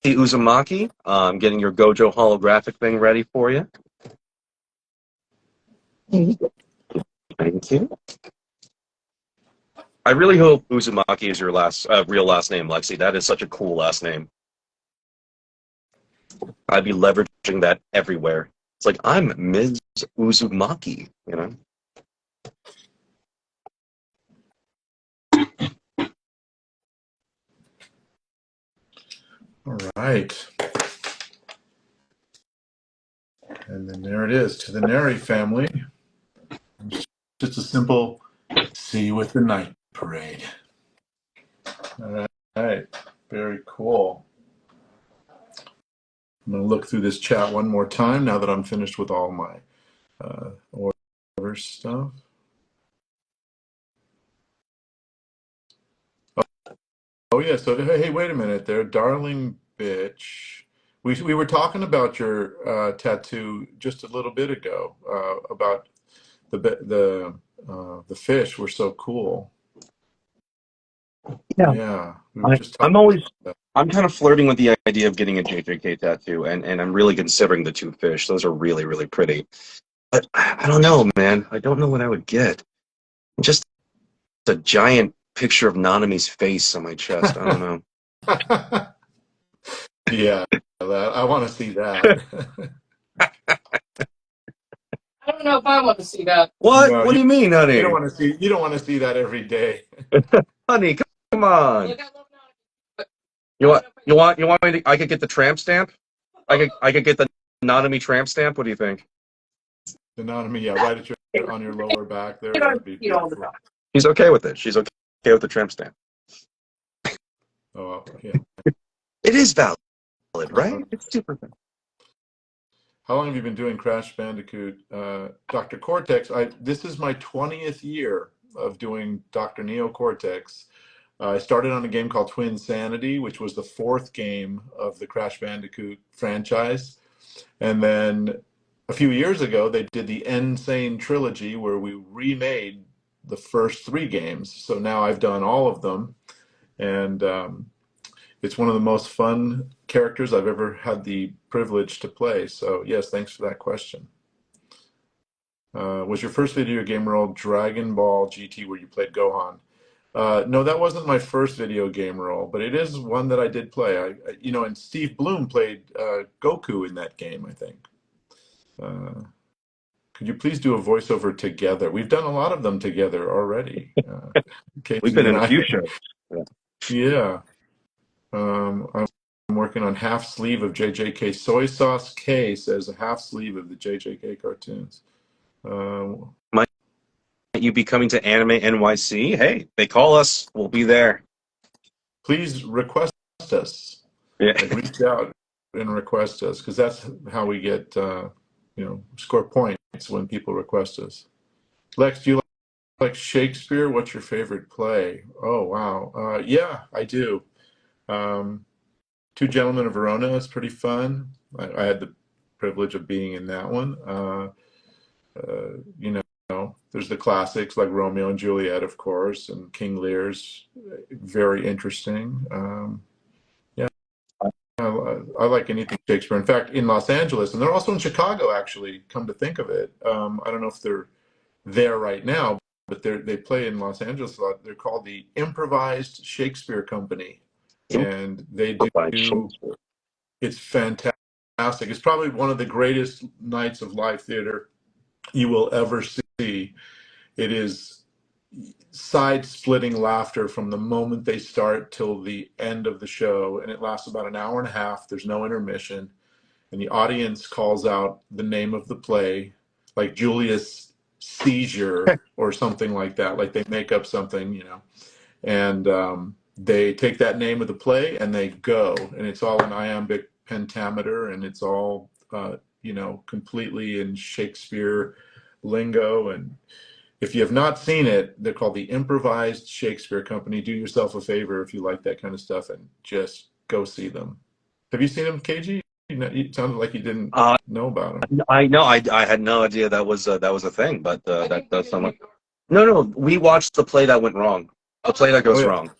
Speaker 2: Uzumaki, I'm getting your Gojo holographic thing ready for you. Thank you. I really hope Uzumaki is your real last name, Lexi. That is such a cool last name. I'd be leveraging that everywhere. It's like, I'm Ms. Uzumaki, you know?
Speaker 1: All right. And then there it is, to the Neri family. Just a simple, see you at the night parade. All right. Very cool. I'm going to look through this chat one more time now that I'm finished with all my order stuff. Oh yeah, so hey, wait a minute there, darling bitch. We were talking about your tattoo just a little bit ago, about the fish were so cool.
Speaker 2: Yeah.
Speaker 1: Yeah, we were just talking
Speaker 2: I'm always
Speaker 1: about that.
Speaker 2: I'm kind of flirting with the idea of getting a JJK tattoo, and I'm really considering the two fish. Those are really, really pretty. But I don't know, man. I don't know what I would get. Just a giant picture of Nanami's face on my chest. I don't know.
Speaker 1: Yeah, I want to see that.
Speaker 3: I don't know if I want to see that.
Speaker 2: What?
Speaker 1: No,
Speaker 2: What do you mean,
Speaker 1: you
Speaker 2: honey?
Speaker 1: don't want to see. You don't want to see that every day.
Speaker 2: Honey, come on.
Speaker 3: Look, I love Nani, but
Speaker 2: You want me to? I could get the tramp stamp. I could get the Nanami tramp stamp. What do you think?
Speaker 1: The Nanami, yeah, right at on your lower back there.
Speaker 3: you know,
Speaker 1: That'd be
Speaker 3: eat all the
Speaker 1: beautiful.
Speaker 3: time.
Speaker 2: She's okay with it. She's okay with the tramp stamp.
Speaker 1: Oh, yeah.
Speaker 2: It is valid, right? It's super valid.
Speaker 1: How long have you been doing Crash Bandicoot? Dr. Cortex, this is my 20th year of doing Dr. Neo Cortex. I started on a game called Twin Sanity, which was the fourth game of the Crash Bandicoot franchise. And then a few years ago, they did the Insane Trilogy, where we remade the first three games. So now I've done all of them. And it's one of the most fun characters I've ever had the privilege to play. So yes, thanks for that question. Was your first video game role Dragon Ball GT where you played Gohan? No, that wasn't my first video game role, but it is one that I did play. And Steve Bloom played Goku in that game, I think. Could you please do a voiceover together? We've done a lot of them together already.
Speaker 2: We've been in a few shows.
Speaker 1: Yeah. I'm working on half sleeve of JJK. Soy Sauce K says a half sleeve of the JJK cartoons.
Speaker 2: Might you be coming to Anime NYC? Hey, they call us. We'll be there.
Speaker 1: Please request us.
Speaker 2: Yeah.
Speaker 1: Like, reach out and request us, because that's how we get, score points when people request us. Lex, do you like Shakespeare? What's your favorite play? Oh, wow. Yeah, I do. Two Gentlemen of Verona is pretty fun. I had the privilege of being in that one. There's the classics like Romeo and Juliet, of course, and King Lear's very interesting. I like anything Shakespeare. In fact, in Los Angeles, and they're also in Chicago, actually, come to think of it. I don't know if they're there right now, but they play in Los Angeles a lot. They're called the Improvised Shakespeare Company. And they do, it's fantastic. It's probably one of the greatest nights of live theater you will ever see. It is side-splitting laughter from the moment they start till the end of the show, and it lasts about an hour and a half. There's no intermission, and the audience calls out the name of the play, like Julius Seizure or something like that. Like they make up something, and they take that name of the play and they go, and it's all in iambic pentameter, and it's all completely in Shakespeare lingo. And if you have not seen it, they're called the Improvised Shakespeare Company. Do yourself a favor if you like that kind of stuff and just go see them. Have you seen them, KG? You sounded like you didn't know about them.
Speaker 2: I know. I had no idea that was a thing, but that does sound like. No, we watched the play that went wrong. The play that goes wrong,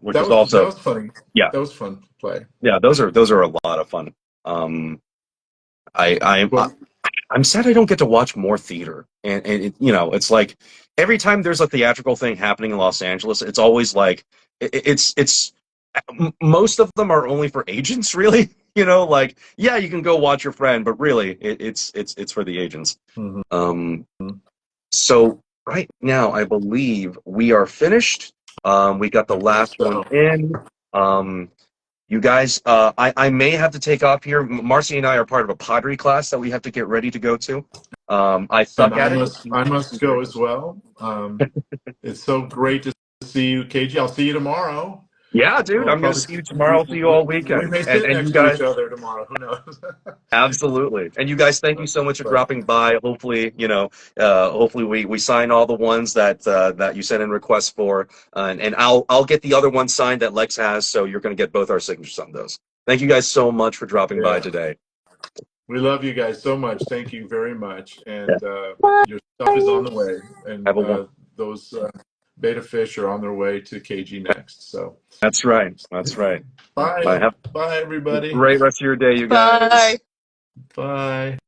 Speaker 2: which
Speaker 1: that
Speaker 2: was also
Speaker 1: that was funny.
Speaker 2: Yeah,
Speaker 1: that was fun to play.
Speaker 2: Yeah, those are a lot of fun. I'm sad I don't get to watch more theater, and it's like every time there's a theatrical thing happening in Los Angeles, it's always like it's most of them are only for agents, really. Like, yeah, you can go watch your friend, but really it's for the agents.
Speaker 1: Mm-hmm.
Speaker 2: So right now, I believe we are finished. We got the last one in. You guys, I may have to take off here. Marcy and I are part of a pottery class that we have to get ready to go to. I suck at it.
Speaker 1: I must go as well. It's so great to see you, KG. I'll see you tomorrow.
Speaker 2: Yeah, dude, I'm going to see you tomorrow. I'll see you all weekend.
Speaker 1: We may sit next to each other tomorrow. Who knows?
Speaker 2: Absolutely. And you guys, thank you so much for dropping by. Hopefully, hopefully we sign all the ones that you sent in requests for, and I'll get the other ones signed that Lex has. So you're going to get both our signatures on those. Thank you guys so much for dropping by today.
Speaker 1: We love you guys so much. Thank you very much. And your stuff is on the way. And Beta Fish are on their way to KG next. So
Speaker 2: That's right. That's right.
Speaker 1: bye.
Speaker 2: Have
Speaker 1: Bye,
Speaker 2: a
Speaker 1: everybody.
Speaker 2: great rest of your day, you guys.
Speaker 3: Bye.
Speaker 1: Bye.